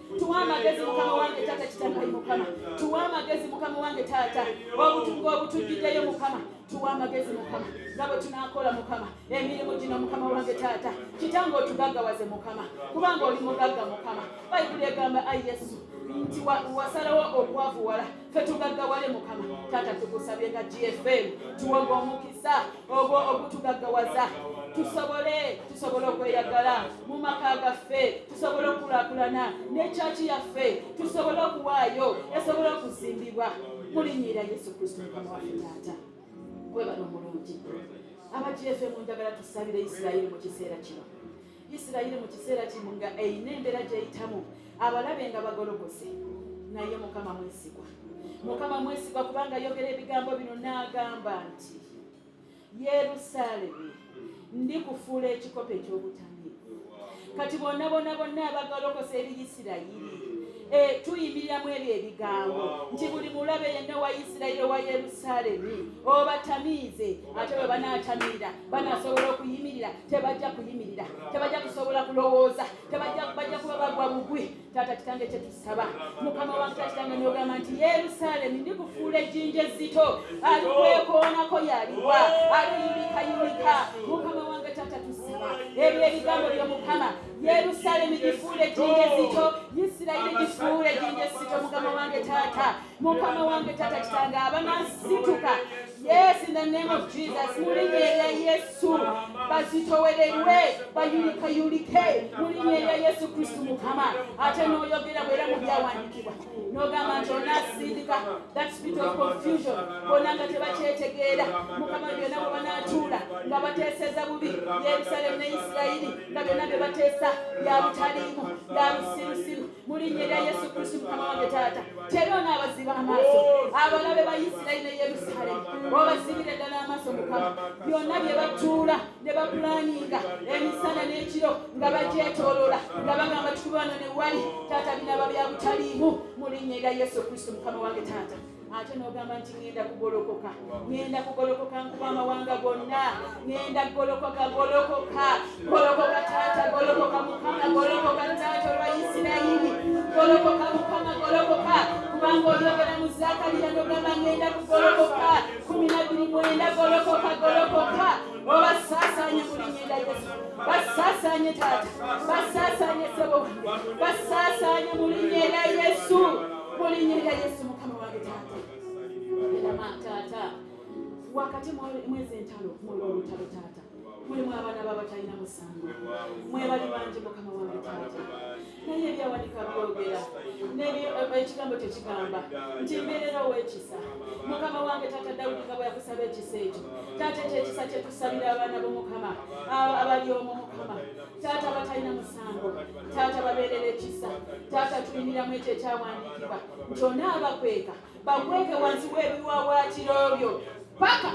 Speaker 3: Mukama wange taata kitangayi Mukama tuwa amagezi amagezi mukama wange taata obutunga obutujjiddeyo mukama tuwa amagezi mukama nga bwe tunaakola mukama emirimu gino mukama wange taata kitange otugaggawaze mukama kubanga oli mugagga mukama bayibuli egamba ayi yesu nti wasalawo okwavuwala fe tugaggawale mukama taata tukusabye nga GFM tuwoga omukisa ogwo ogutugaggawaza tusobole okweyagala mu maka gaffe tusobole okukulaakulana n'ekyaki yaffe tusobole okuwaayo esobole okuzimbibwa mulinnyira Yesu Kristo mukama waffe taata webala omulungi aba GFM njagala tusabire Isirayiri mu kiseera kino Isirayiri mu kiseera kimu nga eyina embeera gyeyitamu abalabe nga bagologose naye mukama mwesigwa kubanga yogera ebigambo bino n'agamba nti Yerusaalemi ndikufuula ekikopo eky'obutamiivu kati bonna abagolokose eri Isirayiri tuyimiriramu ebyo ebigambo nti buli mulabe yenna wa Isirayiri owa Yerusaalemi obatamiize ate bwe banaatamira banaasobola okuyimirira tebajja kuyimirira tebajja kusobola kulowooza bajja kuba bagwa bugwi taata kitange kyetusaba mukama wange taata kitange n'ogamba nti Yerusaalemi ndikufuula ejjinja ezzito alikwekoonako yaliwa aliyulikayulika mukama wange taata tusaba ebyo ebigambo by'omukama Yerusaalemi gifuule ejjinja ezzito Isirayiri gifuule ejjinja ezzito mukama wange taata kitange abanasituka Yes, in the name of Jesus. Mulinyeera Yesu bazitowererwe bayulikayulike mulinyeera Yesu Kristo mukama ate n'oyogera bwera mu byawandiikibwa n'ogamba nti onaasindika that spirit of confusion bonna nga tebakyetegeera mukama byonna bwe banaatuula nga bateeseza bubi Yerusaalemi ne Isirayiri nga byonna bye bateesa bya butaliimu bya busirusiru mulinyeera Yesu Kristo mukama wange taata teri onaabaziba amaaso abalabe ba Isirayiri ne Yerusaalemi obazibire ddala amaaso mukama byonna bye batuula ne bapulaninga emisana n'ekiro nga bagyetooloola nga bagamba tukubano ne wali taata binaba bya butaliimu mulinnyera Yesu Kristo mukama wange taata ate n'ogamba nti ngenda kugolokoka nkuba amawanga gonna ngenda golokoka taata golokoka mukama golokoka taata olwa Isirayiri golokoka mukama golokoka kubanga oyogera mu Zakaliya n'ogamba ngenda kugolokoka 12:9 golokoka obasaasaanye mulinnyera Yesu basaasaanye taata basaasaanye sebo basaasaanye mulinnyera Yesu mukama wange taata taata wakati mwezi entalo olutalo taata mulimu abaana babatalina musango mwebali bangi mukama wange taata naye ebyawandika byogera ekigambo tekigamba nti mbeerera ow'ekisa mukama wange taata Dawudi nga bwe yakusaba ekisa ekyo taata ekyo ekisa kyetusabira abaana b'omukama abali omwo mukama taata batalina musango taata babeerera ekisa taata tuyimiramu ekyo ekyawandiikibwa nti onaabakweka bakweke wansi w'ebiwawaatiro byo paka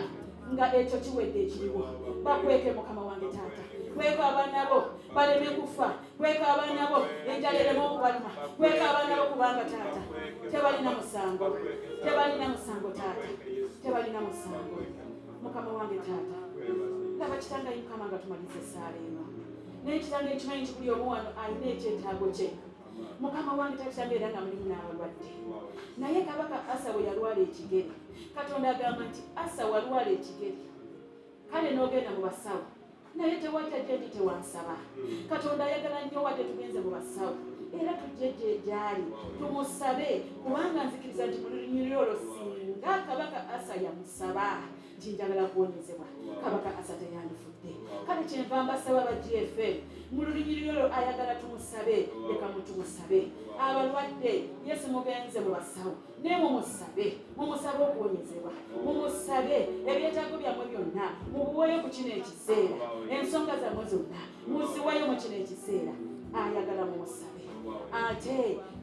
Speaker 3: nga ekyo kiwedde ekiriwo bakweke mukama wange taata kweka abaana bo baleme kufa kweka abaana bo enjala ereme okubaluma kweka abaana bo kubanga taata tebalina musango taata tebalina musango mukama wange taata laba kitangayi mukama nga tumaliza essaala eno naye kitange ekimanyi nti buli omu wano alina ekyetaago kye mukama wange takitange era nga mulimu n'abalwadde naye kabaka Asa bwe yalwala ekigere Katonda agamba nti Asa walwala ekigere kale n'ogenda mu basawo naye tewajja gyendi tewansaba Katonda ayagala nnyo wadde tugenze mu basawo era tujjeje gyali tumusabe kubanga nzikiriza nti mu lunyiriri olwo singa kabaka Asa yamusaba nti njagala kuwonyezebwa kabaka Asa teyandifudde kale kyenva mbasaba ba GFM mu lunyiriri olwo ayagala tumusabe leka mutumusabe abalwadde Yesu mugenze mu basawo naye mumusabe okuwonyezebwa mumusabe ebyetaago byammwe byonna mubuweeyo ku kino ekiseera ensonga zammwe zonna muziweeyo mu kino ekiseera ayagala mumusabe ate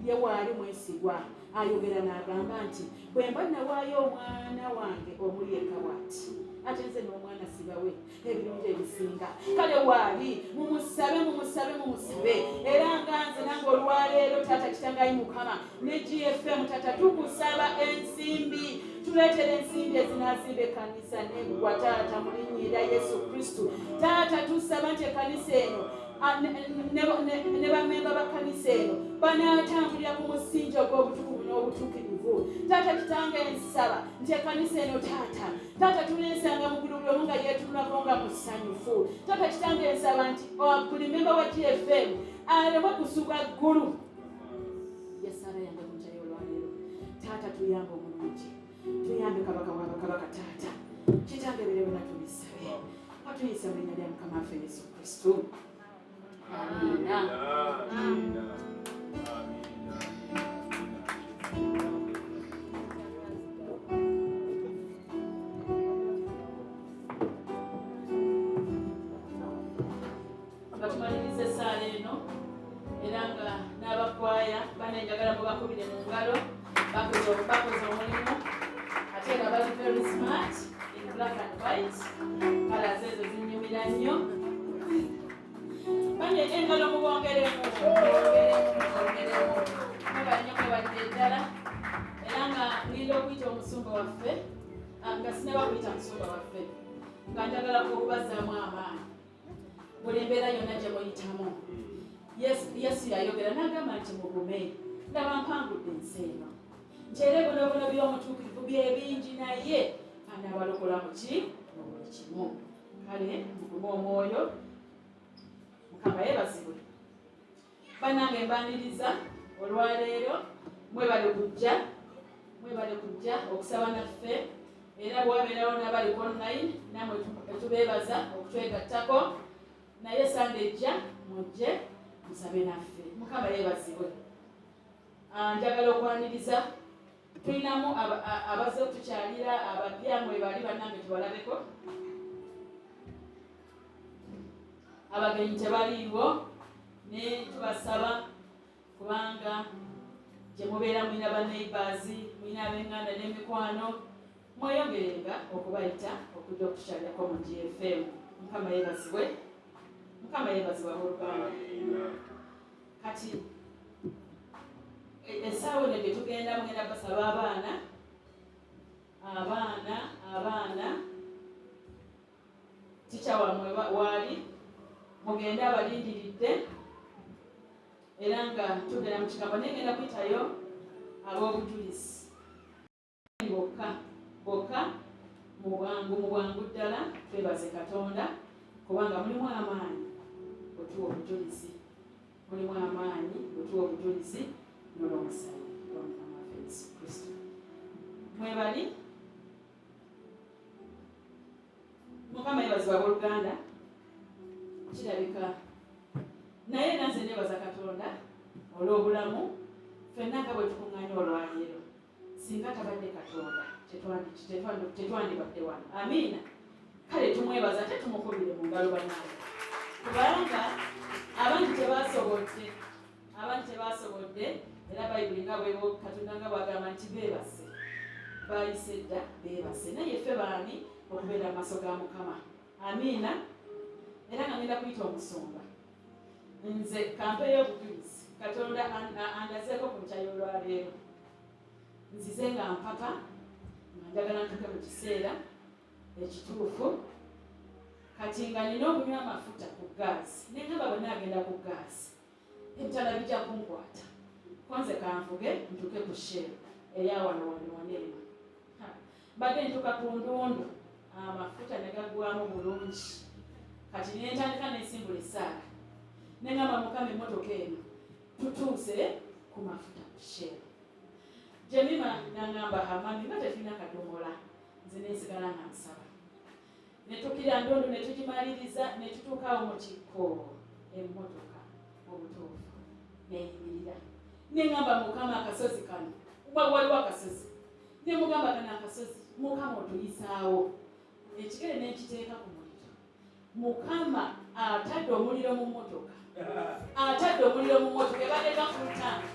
Speaker 3: ye waali mwesigwa ayogera n'agamba nti bwe mba nawaayo omwana wange omuli ekawaati ate nze n'omwana sibawe ebirungi ebisinga kale waali mumusabe era nga nze nange olwaleero taata kitangayi mukama ne GFM taata tukusaba ensimbi tuleetere ensimbi ezinaazimba ekkanisa neggwa taata mulinnyira Yesu Kristo taata tusaba nti ekkanisa eno ne bamemba ba kkanisa ekkanisa eno banaatambulira ku musingi ogw'obutukuvu n'obutuukirivu. Taata kitange nsaba nti ekkanisa eno taata tuneesanga mu gulubulomu nga yeetunulako nga musanyufu. Taata kitange nsaba nti buli memba wa GFM aleme kusuba ggulu. Yesaala yange mukyayo olwaleero. Taata tuyambe omulungi, tuyambe kabaka w'abakabaka. Taata kitange birewona tubisabe, atuyisa mu linnya lya Mukama waffe Yesu Kristo. Amina. Batumaliriza essaala eno era nga n'abakwaya banenjagala mubakubire mu ngalo bakoze omulimu ate nga bali very smart in black and white. Kalazi ezo zinyumira nnyo. Bane engalo mubongeremu mubannyo mwebalire ddala era nga ngenda okuyita omusumba waffe nga sinaba kuyita musumba waffe nga njagala okubazaamu amaanyi buli mbeera yonna gye muyitamu. Yesu yayogera n'agamba nti mugume, ndaba mpangudde ensi eno nti era ebonabona by'omutuukirivu bye bingi naye anaabalokola mu buli kimu. Kale mugume omwoyo, Mukama yeebazibwe. Bannange mbaniriza olwaleero mwebale kujja okusaba naffe era bwabeerawo n'abali online namwe tubeebaza okutwegattako naye sande ejja mujje musabe naffe. Mukama yeebazibwe. Njagala okwaniriza tulinamu abazze okutukyalira abapya mwebali bannange tubalabeko. Abagenyi tebaliiwo ne tubasaba kubanga gye mubeera mulina ba-neighbours, mulina ab'enganda n'emikwano, mweyongerenga okubayita okujja okutukyalirako mu GFM. Mukama yeebazibwe. Mukama yeebazibwa oluganda. Kati essaawa eno gye tugenda mugenda basaba abaana tica wamwe waali mugende abalindiridde era nga tugenda mu kigambo naye ngenda kuyitayo ab'obujulizi bokka mu bwangu ddala. Twebaze Katonda kubanga mulimu amaanyi otuwa obujulizi, n'olw'omusaayi gwa Mukama waffe Yesu Kristo. Mwebali. Mukama yeebazibwa abooluganda. Kirabika naye nanze neebaza Katonda olw'obulamu ffenna nga bwe tukuŋŋaanya olwaleero. Singa tabadde Katonda tetwandibadde wano. Amiina. Kale tumwebaza ate tumukubire mu ngalo bannange kubanga abantu tebasobodde era Bayibuli nga Katonda nga bwagamba nti beebase bayise dda beebase naye ffe baani okubeera mu maaso ga Mukama. Amiina. Era nga ngenda kuyita omusumba nze kampe y'obujulizi Katonda andazeeko ku nkyayo olwaleero nzize nga mpapa nga njagala ntuke mu kiseera ekituufu kati nga nina okunywa amafuta ku gaasi nengamba bonna agenda ku gaasi ebitala bijja kunkwata konze kanvuge ntuke ku sheero eyawano waneema badde ntuka ku ndundu amafuta ne gaggwamu bulungi kati nentandika nesimbula essaala nengamba Mukama emmotoka eno tutuuse ku mafuta ku sheero. Jemima nangamba hamami nga tetulina kadomola nze nesigala nga nsaba netukira ndundu netugimaliriza netutuukaawo mu kikko emmotoka obutuufu neyimirira nengamba Mukama akasozi kano waliwo akasozi nemugamba kano akasozi Mukama otuyisaawo ekigere nenkiteeka ku muliro. Mukama atadde omuliro mu mmotoka ebadeka full-time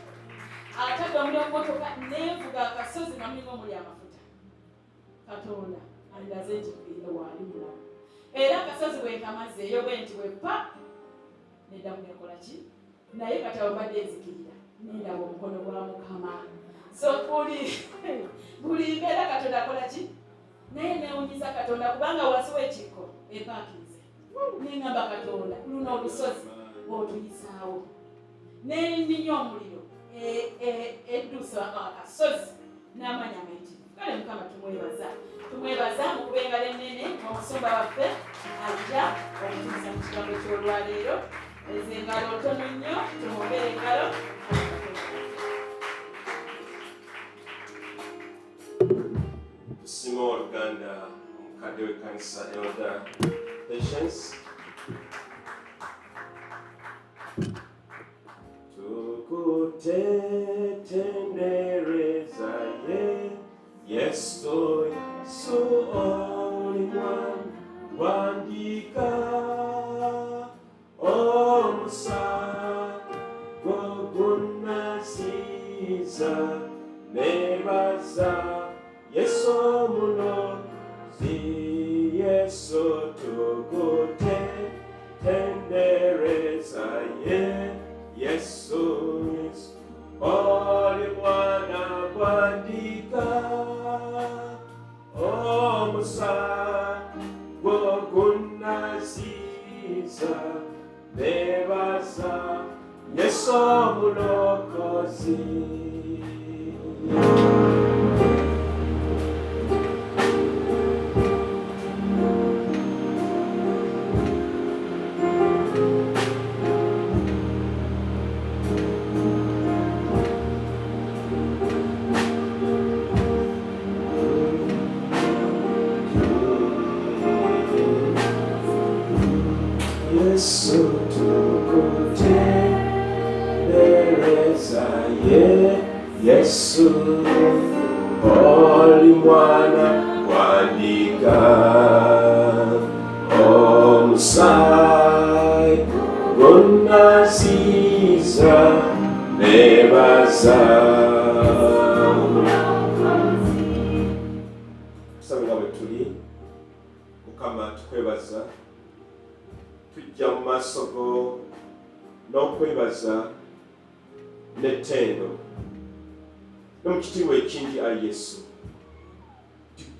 Speaker 3: atadde omuliro mu mmotoka nenvuga akasozi nga mulimu omuli amafuta. Katonda andaze nti kugenda waali mulamu era akasozi bwenkamazeeyo bwe nti bwepa neddamu nekola ki naye kati awo mbadde enzikirira nendaba omukono gwa Mukama. So buli mbeera Katonda akola ki naye newunyiza Katonda kubanga wansi w'ekikko epaakinze nengamba Katonda luno olusozi otuyisaawo n'erinnya omuliro eddusa akasozi n'amanya amayitirivu. Kale Mukama tumwebaza mu kuba engalo ennene omusumba waffe ajja okutuusa mu kigambo ky'olwaleero. Ezo engalo ntono nnyo, tumwogere engalo.
Speaker 4: Tusiima Oluganda omukadde w'ekkanisa Elder Patience. Tukutendereza Yesu oli wandika omusango gunnasiza nebaza Yesu omulozi Yesu tukutendereza Yesu oli mwana gwandika omusango gunnasiza nebaza Yesu omulokozi. Yesu tukutendereza Yesu oli mwana gwandika omusango gunnasiza nebaza. Tusabira bwe tuli Mukama tukwebaza tujja mu maaso go n'okwebaza n'ettendo n'omukitiibwa ekingi ayi Yesu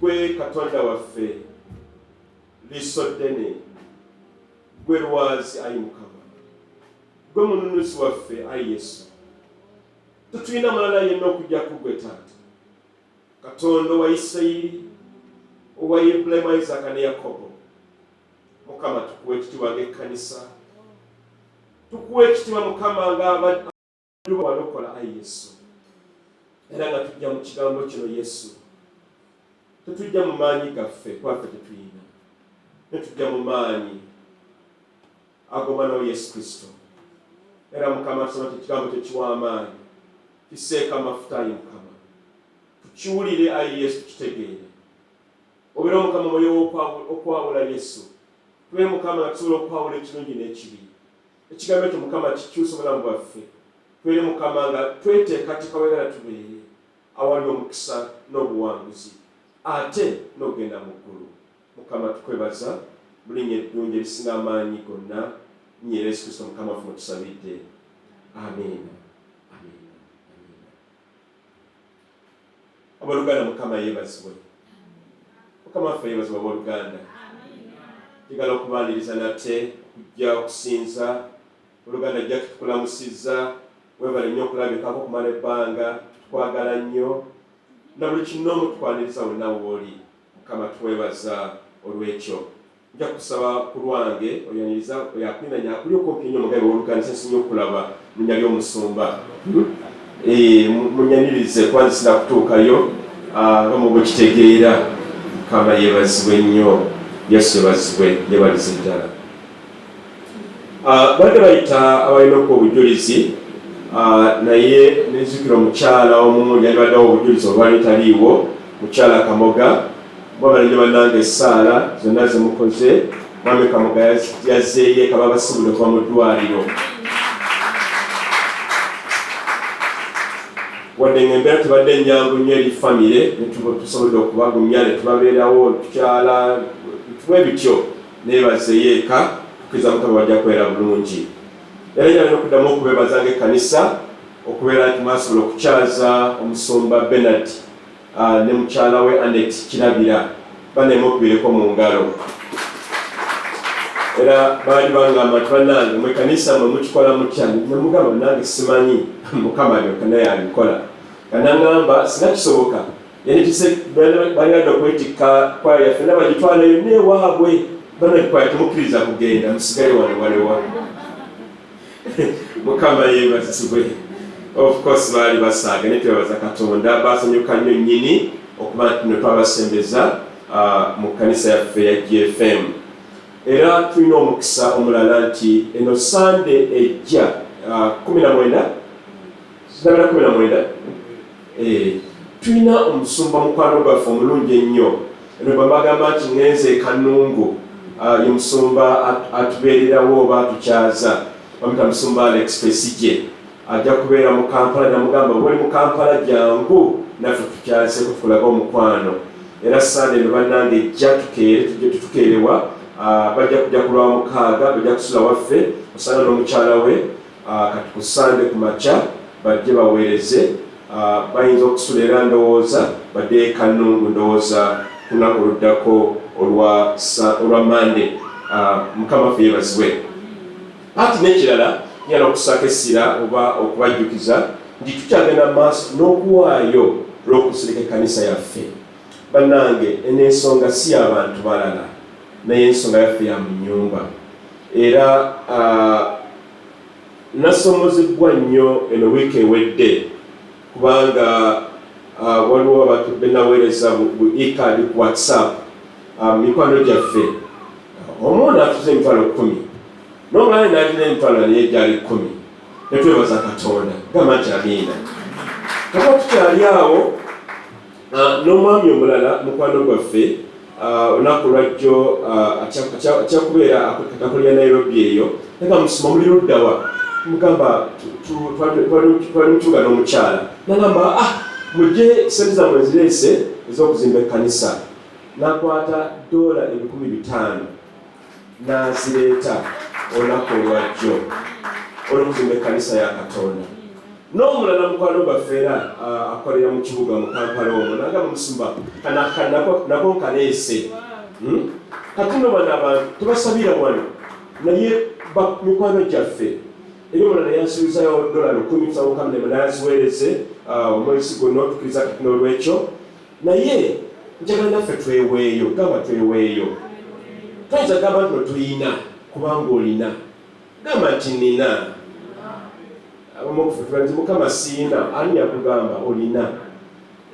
Speaker 4: gwe Katonda waffe liiso ddene, gwe lwazi ayi Mukama, gwe mununuzi waffe ayi Yesu. Tetulina mulala yenna okujjaku gwe Taata Katonda owa Isirayiri, owa Ibulayimu, Isaaka ne Yakobo. Mukama tukuwa ekitiibwa ng'ekkanisa, tukuwa ekitiibwa Mukama ng'abaddu balokola ayi Yesu. Era nga tujja mu kigambo kino Yesu, tetujja mu maanyi gaffe kwaffe tetulina, netujja mu maanyi ag'omwana wa Yesu Kristo. Era Mukama tusaba nti ekigambo kyo kiwa amaanyi, kiseeka amafuta ayi Mukama, tukiwulire ayi Yesu, tukitegeere. Obeera Mukama mwoyo okwawula Yesu, tuwe Mukama nga tusobola okwawula ekirungi n'ekibi. Ekigambo ekyo Mukama kikyusa obulamu bwaffe. Tuwe Mukama nga tweteekateeka wegala tubeere awali omukisa n'obuwanguzi ate n'ogenda mu ggulu. Mukama tukwebaza bulinnya eddungi erisinga amaanyi gonna, nnyera Yesu Kristo Mukama waffe mutusabidde. Amiina. Abooluganda Mukama yeebazibwe. Mukama waffe yeebazibwe abooluganda. Njagala okubaaniriza nate okujja okusinza. Oluganda Jack tukulamusizza, weebale nnyo okulabikako okumala ebbanga, tukwagala nnyo na buli kinoomu tukwaniriza wonna w'oli. Mukama tuweebaza olw'ekyo. Nja kusaba ku lwange oyaniriza oyakwinanya akuli okumpi nnyo mugabe w'oluganda sensinye okulaba linnya ly'omusumba. Munyanirize kuba nzisira kutuukayo nga mubwekitegeera. Mukama yeebazibwe nnyo, Yesu yeebazibwe, yeebalize ddala. Badde bayita abalina okuwa obujulizi, naye nenzukira omukyala omu yali baddewo obujulizi olwali taliiwo, mukyala Kamoga. Mwabalenge bannange essaala zonna zemukoze, mwami Kamoga yazzeeyo ekaba basibule kuba mu ddwaliro. Wadde ng'embeera tubadde ennyangu nnyo eri famire, tusobodde okubagumya ne tubabeerawo tukyala tuwe bityo, neebazeeyo eka tukkiriza Mukama wajja kubeera bulungi. Era nyalina okuddamu okubeebaza ng'ekkanisa okubeera nti mwasobola okukyaza omusumba Bernard ne mukyala we Annette Kirabira, baneema okubireko mu ngalo. era baali bangamba nti bannange mwe kanisa mwe mukikola mutya nemugamba nange simanyi mukama alyoka naye abikola kanangamba singa kisoboka balina okwetikka kwaya yaffe nabagitwalayo newaabwe banakwaya temukkiriza kugenda musigale wano mukama yebazibwe. Of course baali basaaga ne twebaza Katonda basanyuka nnyo nnyini okuba nti ne twabasembeza mu kanisa yaffe ya GFM. Era tulina omukisa omulala nti eno Sande ejja 19 tulina omusumba mukwano gwaffe omulungi ennyo. Eno bamagamba nti ngenze Kanungu ye musumba atubeererawo oba atukyaza bamita musumba Alex Pesije ajja kubeera mu Kampala. Namugamba bwoli mu Kampala jangu naffe tukyazeko tukulaga omukwano. Era Sande eno bannange ejja tukeerewa bajja kujja ku Lwamukaaga bajja kusula waffe osanga n'omukyala we kati ku Sande ku makya bajje baweereze bayinza okusula era ndowooza badde Kanungu ndowooza ku lunaku oluddako olwa Mande. Mukama ffe yebazibwe. Ati n'ekirala nyala okusaka essira oba okubajjukiza nti tukyagenda mu maaso n'okuwaayo olw'okusirika ekkanisa yaffe. Bannange n'ensonga si y'abantu balala naye ensonga yaffe ya mu nnyumba. Era nasomozebwa nnyo eno wiiki ewedde kubanga waliwo abantu benaweereza bu e-card ku WhatsApp mikwano gyaffe. Omwana atuze emitwalo 10 n'omulala n'alina emitwalo naye gyali 10. Netwebaza Katonda gamba nti amiina. Kaba tukyali awo n'omwami omulala mukwano gwaffe olunaku lwajjo akyakubeera akakolya Nairobi eyo naga musoma muli luddawa mugamba twali mutuuga n'omukyala nagamba mujje sente zammwe ezireese ez'okuzimba ekkanisa. Nakwata $5,000 n'azireeta olunaku olwajjo olw'okuzimba ekkanisa ya Katonda. N'omulala mukwano gwaffe era akolera mu kibuga mu Kampala omwo nagamba musumba nako nkaleese kati nno bano abantu tubasabira wano naye mikwano gyaffe. Eri omulala yansuubizayo $10 tusawokamnema nayaziweereze omwezi guno tukiriza kati n'olwekyo naye njagala naffe tweweeyo gamba tweweeyo. Toyinza gamba nti notuyina kubanga olina gamba nti nina omukufutulaniza mukama siina ani yakugamba olina.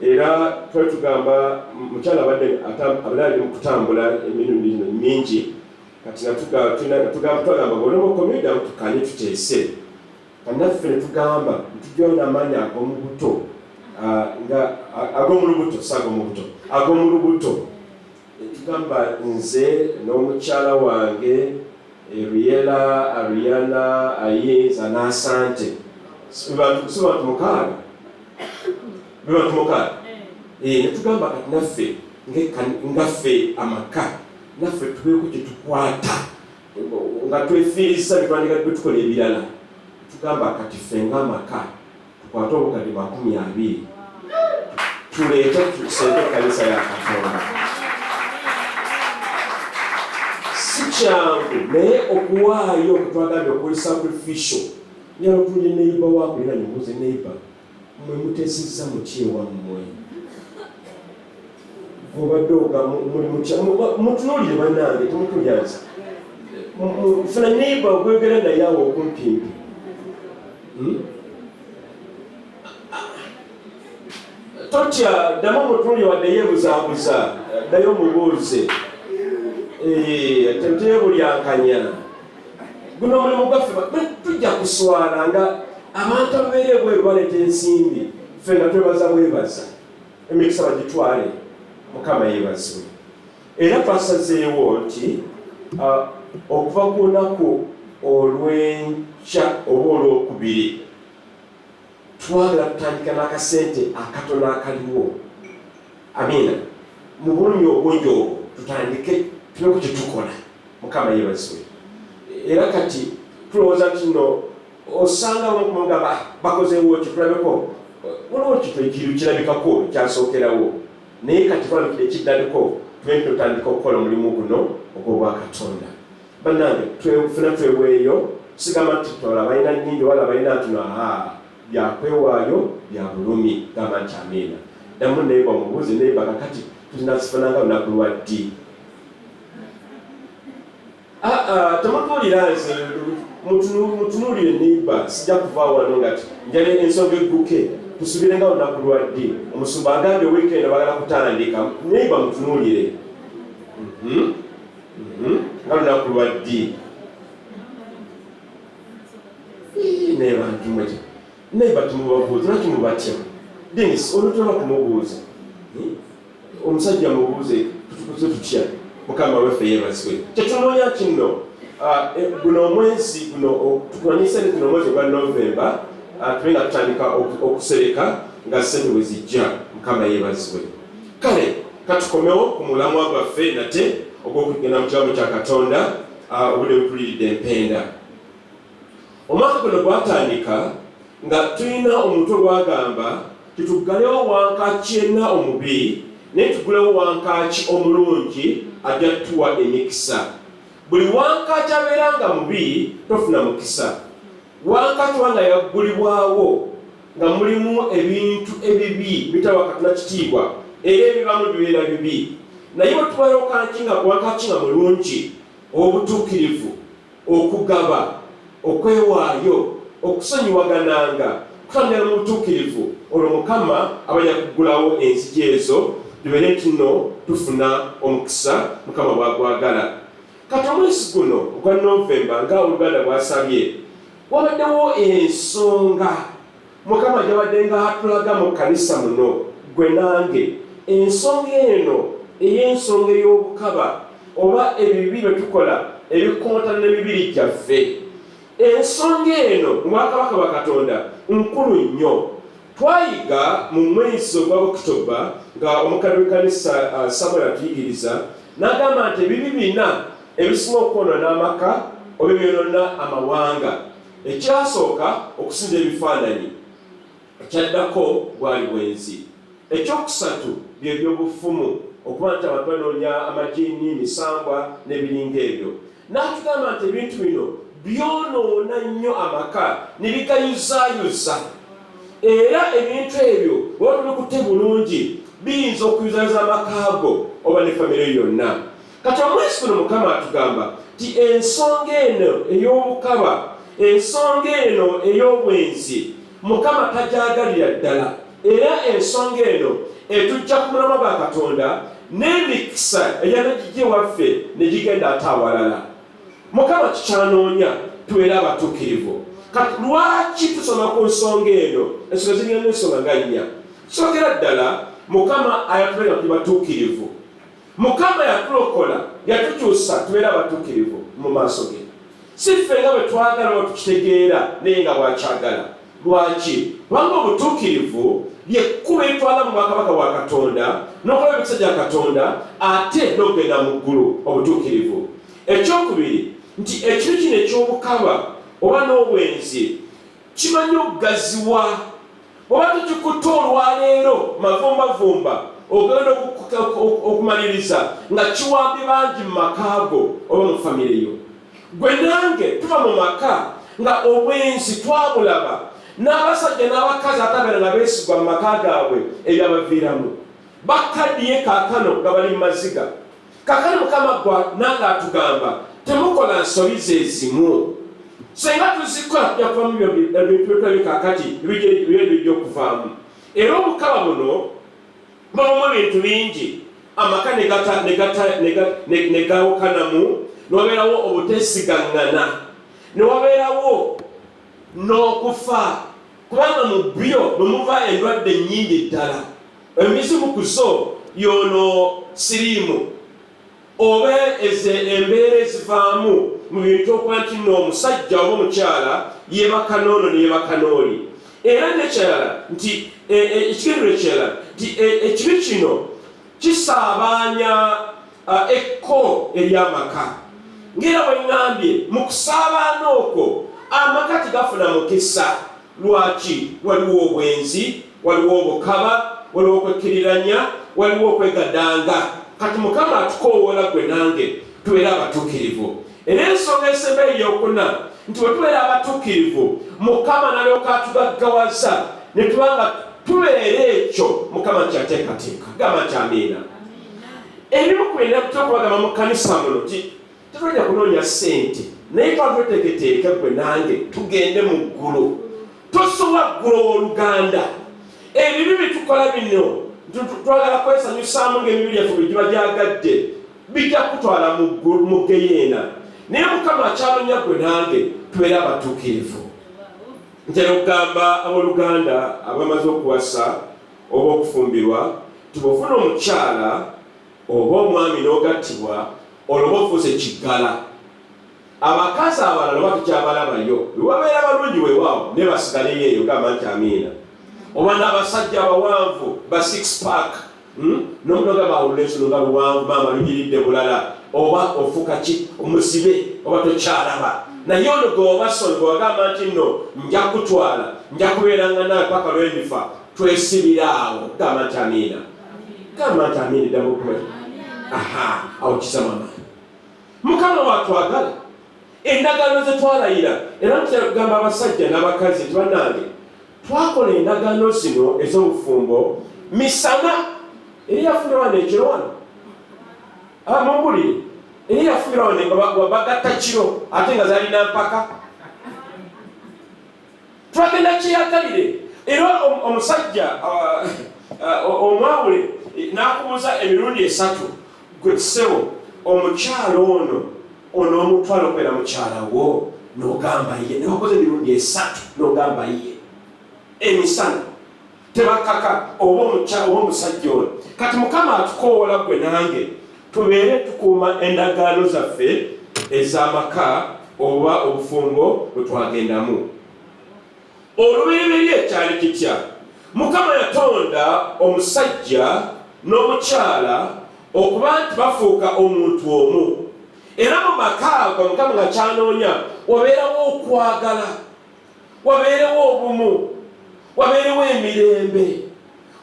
Speaker 4: Era twali tugamba mukyala abadde ali mu kutambula emirundi mingi kati twagamba olwomukomida tukanye tuteese kanaffe ne tugamba ntujjayo n'amaanyi ag'omubuto nga ag'omulubuto saag'omubuto ag'omulubuto. Tugamba nze n'omukyala wange Riela, Ariana, Ayeza n'Asante sibantu mukaaga bibantu mukaaga. Netugamba kati naffe ngaffe amaka naffe tubeeko kye tukwata nga twefiiriza bitwandikadde tukola ebirala. Tugamba kati ffe ng'amaka tukwate obukadde 20 tuleete tusente ekkanisa ya Katonda. Si kyangu naye okuwaayo okutwagambye okuli sacrificial. Nyala otunye neiba wakulira nyomuze neiba mwe muteesezza muki ewammwe obadde oga mutunuulire bannange temutunyaza funa neiba ogwegera naye awo okumpimpi totya ddamu mutunuulire wadde yeebuzaabuza ddayo mubuuze tetebulyankanya. Guno omulimu gwaffe tujja kuswala nga abantu ababeera ebweru baleeta ensimbi ffe nga twebaza bwebaza emikisa bagitwale. Mukama yeebazibwe. Era twasazeewo nti okuva ku lunaku olw'enkya oba olwokubiri twagala tutandika n'akasente akatono akaliwo. Amiina. Mu bulumi obungi obwo tutandike tuleko kye tukola. Mukama yeebazibwe. Era kati tulowooza nti nno osanga nga bakozeewo ekyo tulabeko waliwo ekyo kirabikako kyasookerawo naye kati twalukire ekiddaliko tube tutandika okukola omulimu guno ogw'obwa Katonda. banange twefuna tweweeyo sigamba nti twala balina nnyingi wala balina tuno byakwewaayo bya bulumi gamba nti amiina ddamu neiba mubuuzi neiba kakati tulinazifunanga lunaku lwa ddi temutuulira nze mutunuulire neiba sijja kuva wano ngati njale ensonga egguke tusubirenga lunaku lwa ddi omusumba agambye weekend bagala kutandika neiba mutunuulire nga lunaku lwa ddi nebantumwete neiba tumubabuuza lwaki mubatya denis olutera kumubuuza omusajja mubuuze tutya mukama weffe yeebazibwe kyetunoonya kino guno omwezi guno tukumanyisa nti guno omwezi ogwa Novemba tube nga tutandika okusereka nga ssente bwe zijja mukama yeebazibwe kale katukomewo ku mulamwa gwaffe nate ogw'okugenda mu kigambo kya Katonda obudde butuliridde empenda omwaka guno gwatandika nga tulina omuntu olwagamba tituggalewo wankaki yenna omubi naye tugulewo wankaki omulungi ajja tuwa emikisa buli wankaki abeera nga mubi tofuna mukisa wankaki wanga yaggulibwawo nga mulimu ebintu ebibi bitawa Katonda kitiibwa era ebibamu bibeera bibi naye bwe tubayo wankaki nga mulungi obutuukirivu okugaba okwewaayo okusonyiwagananga kutambulira mu butuukirivu olwo mukama abajja kuggulawo enzigi ezo tubeere nti nno tufuna omukisa mukama bwagwagala kati omwezi guno ogwa Novemba nga Oluganda bwasabye wabaddewo ensonga mukama gyabadde nga atulaga mu kanisa muno gwe nange ensonga eno ey'ensonga ey'obukaba oba ebibi bye tukola ebikontana n'emibiri gyaffe ensonga eno mu bwakabaka bwa Katonda nkulu nnyo twayiga mu mwezi ogwa Oktoba nga omukadde w'ekkanisa Samuel atuyigiriza n'agamba nti ebibi bina ebisinga okwonoona amaka oba ebyonoona amawanga ekyasooka okusinza ebifaananyi ekyaddako bwali bwenzi ekyokusatu bye byobufumu okuba nti abantu banoonya amajiini misambwa n'ebiringa ebyo n'atugamba nti ebintu bino byonoona nnyo amaka ne bigayuzaayuza era ebintu ebyo bwe tubikutte bulungi biyinza okuyuzaaza amaka go oba ne famire yonna kati omwezi guno mukama atugamba ti ensonga eno ey'obukaba ensonga eno ey'obwenzi mukama tajaagalira ddala era ensonga eno etujja ku mulamwa gwa Katonda n'emikisa ejyana gijje waffe ne gigenda ate awalala mukama kikyanoonya tubeere abatuukirivu kati lwaki tusoma ku nsonga eno ensonga zirina n'ensonga nga nnya kisokera ddala mukama ayatulaga tuli batuukirivu mukama yatulokola yatukyusa tubeere abatuukirivu mu maaso ge si ffe nga bwe twagala oba tukitegeera naye nga bwakyagala lwaki kubanga obutuukirivu lyekkuba etwala mu bwakabaka bwa Katonda n'okola emikisa gya Katonda ate n'okugenda mu ggulu obutuukirivu ekyokubiri nti ekintu kino eky'obukaba oba n'obwenzi kimanyi okugaziwa oba tukikutte olwaleero mavumbavumba ogenda okumaliriza nga kiwambye bangi mu makaago oba mu famire yo gwe nange tuba mu maka nga obwenzi twabulaba n'abasajja n'abakazi atabeera nga beesigwa mu maka gaabwe ebyabaviiramu bakaddiye kaakano nga bali mu maziga kaakano mukama gwa nange atugamba temukola nsobi ezimu senga tuzikola tujja kuvamu ebintu byetulabi kaakati bijja okuvaamu era obukaba buno bamumu ebintu bingi amaka ne gawukanamu newabeerawo obuteesigaŋŋana newabeerawo n'okufa kubanga mu byo mwemuva endwadde nnyingi ddala emizimu ku zo yono siriimu oba embeera ezivaamu mu bintu okuba nti nno omusajja oba omukyala yeebaka n'ono neyeebaka n'oli era nekyala nti ekigendero ekirala nti ekibi kino kisaabaanya ekko ery'amaka ng'era bwe ŋŋambye mu kusaabaana okwo amaka tegafuna mukisa lwaki waliwo obwenzi waliwo obukaba waliwo okwekkiriranya waliwo okwegadanga kati mukama atukoowoola gwe nange tubeere abatuukirivu era ensonga esembeyo eyokuna nti bwe tubeera abatuukirivu Mukama n'alyoka atugaggawaza ne tubanga tubeera ekyo Mukama kyateekateeka. Gamba nti amiina. Ebimu ku byenna tukubagamba mu kkanisa muno tetulina kunoonya ssente naye twatuteeketeeke gwe nange tugende mu ggulu. Tosobola ggulu Oluganda. Ebibi bitukola bino twagala kwesanyusaamu ng'emibiri yaffe bwe giba gyagadde bijja kutwala mu geyeena. Naye Mukama akyalonya gwe nange tubeere abatuukirivu. Ntera okugamba abooluganda abamaze okuwasa oba okufumbirwa tubafuna omukyala oba omwami n'ogattibwa olwo ofuuse kiggala. Abakazi abalala oba tukyabalabayo bewabeera balungi weewaawo ne basigaleyo eyo. Gamba nti amiina. Oba n'abasajja abawanvu ba 6 pack n'omunoga bawuleso nga luwanvu maama lugiridde bulala oba ofuuka ki omusibe oba tokyalaba naye ono gweobasolo gwewagamba nti nno nja kutwala nja kubeeranga nawe paka lw'endifa twesibiraawo. Gamba nti amiina. Gamba nti amiina eddamu okuba awo kisamama. Mukama watwagala endagaano ze twalayira era nkyagamba abasajja n'abakazi nti bannange twakola endagaano zino ez'obufumbo misana eri yafunira wano ekiro wano mumbulire eri yafunira wano bagatta kiro ate nga zalina mpaka twagenda kyeyagalire era omusajja omwawule n'akubuuza emirundi 3 gwe ssebo omukyalo ono omutwala okubeera mukyala wo n'ogamba ye newakoze emirundi 3 n'ogamba ye emisana tebakaka oba omusajja ono. Kati Mukama atukoola gwe nange tubeere tukuuma endagaano zaffe ez'amaka oba obufumbo bwe twagendamu. Olubereberye kyali kitya? Mukama yatonda omusajja n'omukyala okuba nti bafuuka omuntu omu. Era mu maka ago Mukama nga kyanoonya wabeerawo okwagala, wabeerewo obumu, wabeerewo emirembe,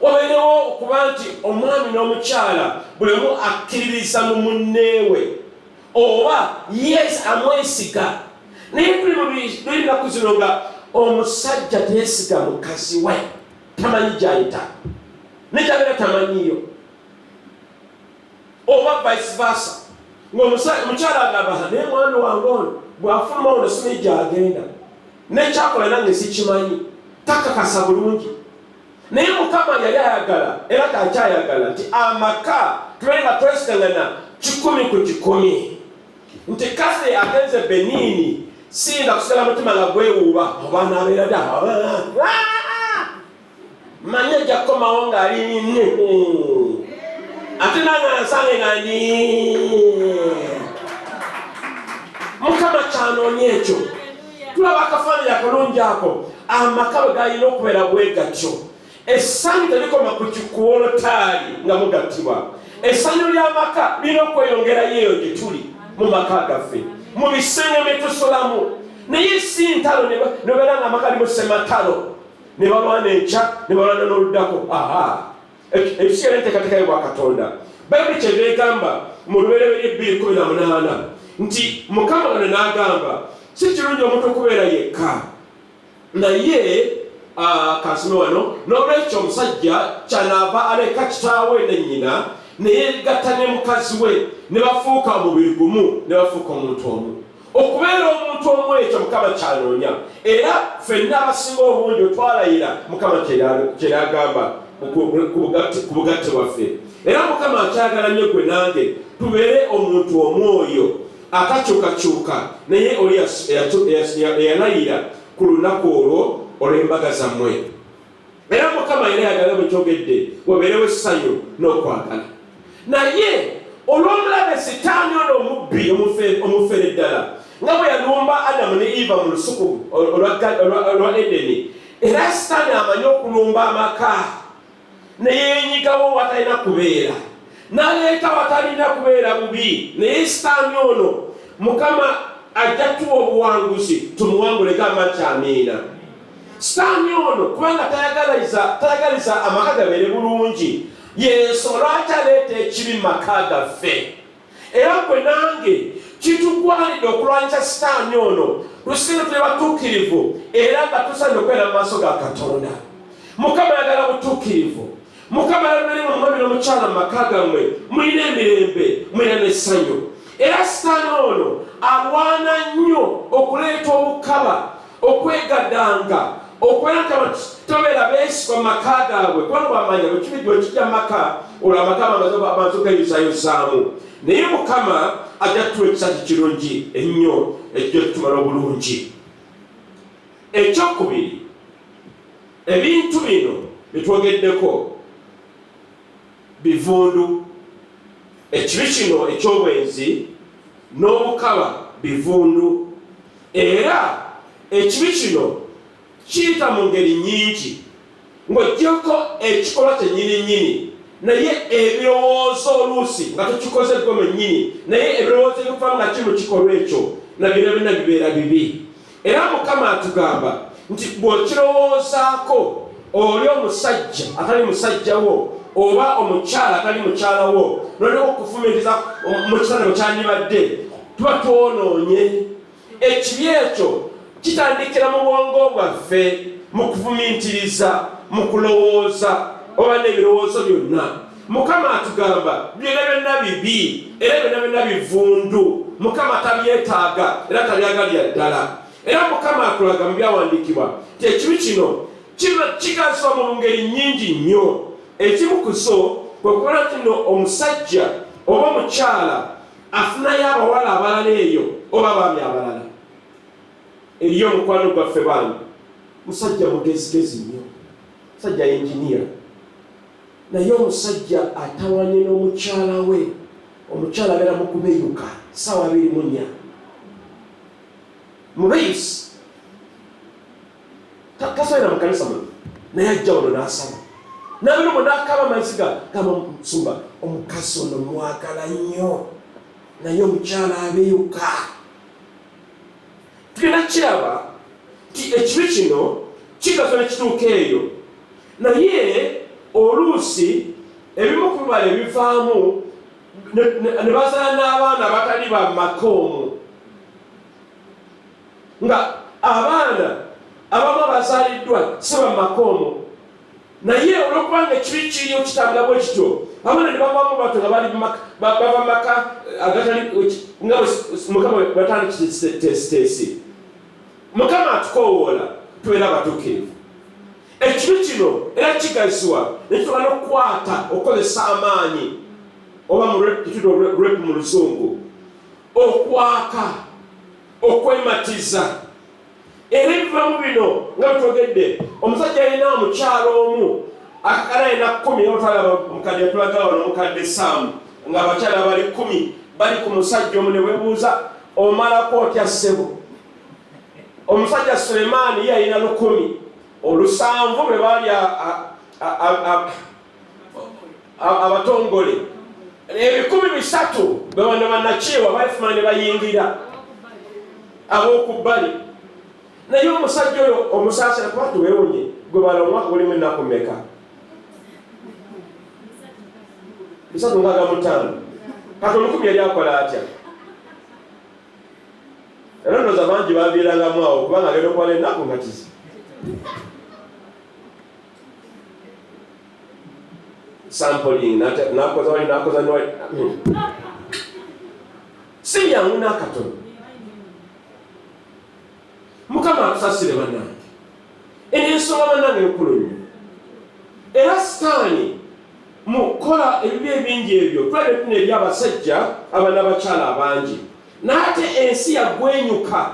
Speaker 4: wabeerewo okuba nti omwami n'omukyala buli omu akkiririza mu munneewe oba amwesiga. Naye tuli nnaku zino nga omusajja teesiga mukazi we, tamanyi gy'ayita ne gy'abeera tamanyiyo, oba vice versa. Ng'omukyala agamba naye mwana wange ono bw'afuluma ono simanyi gy'agenda nekyakola nange sikimanyi, takakasa bulungi. Naye Mukama yali ayagala era takyayagala nti amaka tubeere nga twesigangana 100 ku 100. Nti kase agenze Benini singa kusigala mutima nga gwewuuba oba n'abeera dda manya jakomawo ng'ali ate nange nsange nga Mukama kyanoonya ekyo. Tulaba akafaananyi akalungi ako amaka bwe galina okubeera bwe gatyo. Essanyu terikoma ku kikuwolotaali nga mugattibwa. Essanyu ly'amaka lirina okweyongerayo eyo gye tuli mu maka gaffe, mu bisenge bye tusolamu. Naye si ntalo ne babeera nga amaka limu sematalo ne balwana enkya ne balwana n'oluddako. Ekiseera enteekateeka bwa Katonda. Bayibuli kyegamba mu Lubereberye 2:18 nti Mukama wano n'agamba si kirungi omuntu okubeera yekka, naye kasime wano n'olwekyo omusajja kyanaava aleka kitaawe ne nnyina ne yeegatta ne mukazi we ne bafuuka omubiri gumu ne bafuuka omuntu omu. Okubeera omuntu omu ekyo Mukama kyanoonya, era ffenna abasinga obungi otwalayira Mukama kyeyagamba ku bugatte bwaffe. Era Mukama akyagala nnyo gwe nange tubeere omuntu omwoyo atakyukakyuka naye oli eyalayira ku lunaku olwo olw'embaga zammwe. Era Mukama era yagala bwe kyogedde wabeerewo essanyu n'okwagala. Naye olw'omulabe Sitaani ono omubbi omufere ddala nga bwe yalumba Adamu ne Eva mu lusuku olwa Edeni, era Sitaani amanyi okulumba amaka ne yeenyigawo watalina kubeera, n'aleeta watalina kubeera bubi. Naye Sitaani ono Mukama ajja tuwa obuwanguzi tumuwangule. Gamba nti amiina. Sitaani ono kubanga tayagaliza amaka gabeere bulungi, yesu lwaki aleeta ekibi mu maka gaffe. Era gwe nange kitugwanidde okulwanyisa sitaani ono tusinga tuli batuukirivu era nga tusaanye okwera mu maaso ga Katonda. Mukama ayagala butuukirivu. Mukama ayagala omwami n'omukyala mu maka gammwe mulina emirembe, mulina n'essanyu. Era sitaani ono alwana nnyo okuleeta obukaba, okwegaddanga, okwera nti tobeera beesigwa mu maka gaabwe kubanga bamanya bwekibi bwekijja mu maka olwo amaka abantu gayuzayuzaamu. Naye Mukama ajja tuwa ekisa kirungi ennyo ekijja kutumala obulungi. Ekyokubiri, ebintu bino bitwogeddeko bivundu. Ekibi kino eky'obwenzi n'obukaba bivundu. Era ekibi kino kiyita mu ngeri nnyingi ng'oggyeko ekikolwa kyennyini naye ebirowoozo oluusi nga tokikoze gwe mwennyini naye ebirowoozo ebikuvamu nga kiri mu kikolwa ekyo nabyo byonna bibeera bibi. Era Mukama atugamba nti bw'okirowoozaako oli omusajja atali musajja wo oba omukyala atali mukyala wo noleka okufumiriza mu kisango kyandibadde tuba twonoonye. Ekibi ekyo kitandikira mu bwongo bwaffe mu kuvumiintiriza, mu kulowooza oba n'ebirowoozo byonna. Mukama atugamba byonna bibi era byonna bivundu. Mukama tabyetaaga era tabyagalya ddala. Era Mukama akulaga mu byawandiikibwa nti ekibi kino kigasibwa mu ngeri nnyingi nnyo. Ekimu ku zo kwe kukola nti nno omusajja oba omukyala afunayo abawala abalala eyo oba abaami abalala. Eriyo omukwano gwaffe bantu musajja mugezigezi nnyo, musajja yinginiya, naye omusajja atawanye n'omukyala we, omukyala abeera mu kubeyuka ssaawa 24 mubeyusi tasobola mu kanisa muno naye ajja wano n'asaba n'abirumu n'akaaba amaziga gamba musumba omukazi ono mwagala nnyo naye omukyala abeyuka. Tugenda kiraba nti ekibi kino kigaso ne kituuka eyo naye oluusi ebimu ku bibala ebivaamu ne bazaala n'abaana abatali ba maka omwo nga abaana abamu abazaaliddwa si ba maka omwo naye olwokubanga ekibi kiriyo kitambula bwe kityo abaana ne bavaamu bato nga bali bava maka agatali nga Mukama batandikiteesiteesi. Mukama atukoowoola tubeera abatuukirivu. Ekibi kino era kigaziwa ne tusobola n'okukwata okukozesa amaanyi oba mu rep mu Luzungu, okwaka, okwematiza. Era ebivamu bino nga bitwogedde omusajja alina omukyalo omu akakala alina 10 otwala omukadde yatulaga wano omukadde Saamu nga abakyala bali 10 bali ku musajja omu ne weebuuza omalako otya ssebo. Omusajja Sulemaani ye alina 10, olusanvu bwe baali abatongole, 300 be bano bannakiwa balifuna ne bayingira ab'okubbali. Naye omusajja oyo omusaasira kuba tuweewonye gwe bala omwaka gulimu ennaku mmeka? 365. Kati 10 yali akola atya? Era ndowooza bangi baviirangamu awo kubanga agenda okuwala ennaku nga kizi. Sampling nakoza wali nakoza ni wali si yangu n'akatono. Mukama atusasire bannange. Ensonga bannange enkulu nnyo. Era sitaani mu kukola ebibi ebingi ebyo twali tuna eri abasajja abaana abakyala abangi. N'ate ensi yagwenyuka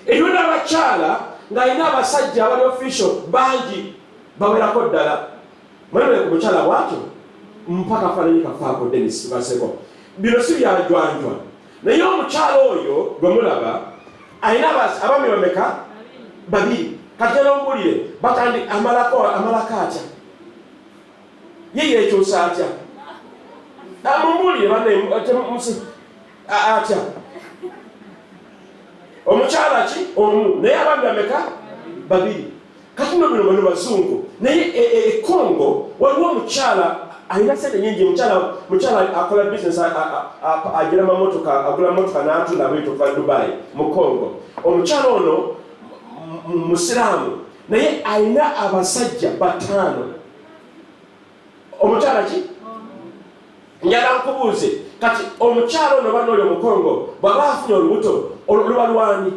Speaker 4: eriyo n'abakyala ng'alina abasajja abali official bangi bawerako ddala. Mwemere ku mukyala bwatyo mpaka faananyi kafaako Dennis Baseko. Bino si byajwanjwa. Naye omukyala oyo gwe mulaba alina abaami bameka? 2. Kati n'ombulire amalako atya? Ye yeekyusa atya? Amumbulire atya? Omukyala ki? Omu. Naye abaami bameka? 2. Kati no bino bano bazungu. Naye e Congo waliwo omukyala ayina sente nyingi mukyala akola business agira mamotoka agula motoka n'atunda bwito kwa Dubai mu Congo. Omukyala ono musiraamu naye ayina abasajja 5. Omukyala ki? Njala nkubuuze kati omukyala ono bano oli mu Congo bw'aba afunye olubuto oluba lwani?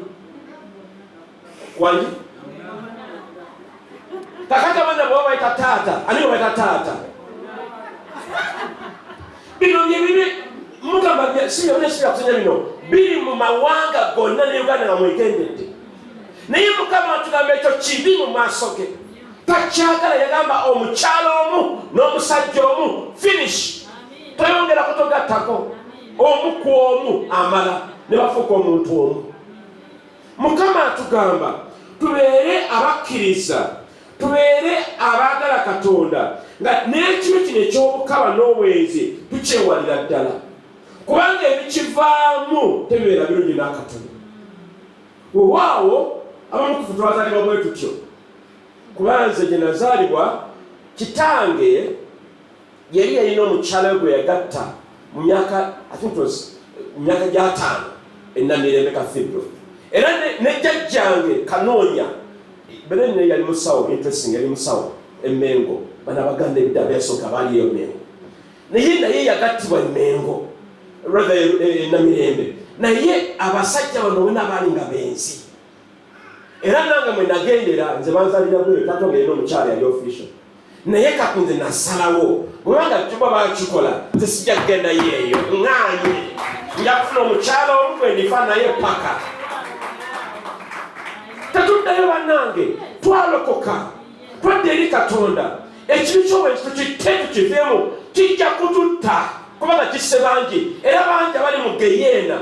Speaker 4: Wangi? Kakati abana bw'aba bayita taata, ani bwe bayita taata? Bino bye mugamba si yakusenya bino biri mu mawanga gonna ne Uganda nga mwekendedde. Naye Mukama atugamba ekyo kibi mu maaso ge. Takyagala, yagamba omukyala omu n'omusajja omu finish. Toyongera kutogattako. Omu ku omu amala ne bafuuka omuntu omu. Mukama atugamba tubeere abakkiriza, tubeere abaagala Katonda nga n'ekibi kino eky'obukaba n'obwenzi tukyewalira ddala. Kubanga ebikivaamu tebibeera birungi n'akatono. Weewaawo abamu ku ffe twazaalibwa bwe tutyo. Kubanga nze gye nazaalibwa kitange yali yalina omukyala we gwe yagatta mu myaka gya 5 Namirembe Cathedral. Era ne jjajjange Kanoonya Berenne yali musawo, interesting, yali musawo Emmengo. Bana Baganda ebidda beesooka baali eyo Emmengo. Naye yagattibwa Emmengo rather Namirembe. Naye abasajja bano bonna baali nga benzi. Era nange mwe nagendera nze banzalira bwe Katonda yali omukyala yali official. Naye kati nze nasalawo kubanga tuba bakikola nze sijja kugenda yeeyo ŋŋaanye nja kufuna omukyala omu gwe ndifa naye paka. Tetuddayo bannange, twalokoka twadde eri Katonda. Ekibi ky'obwenzi tukitte tukiveemu, kijja kututta kubanga kisse bangi era bangi abali mu geyeena.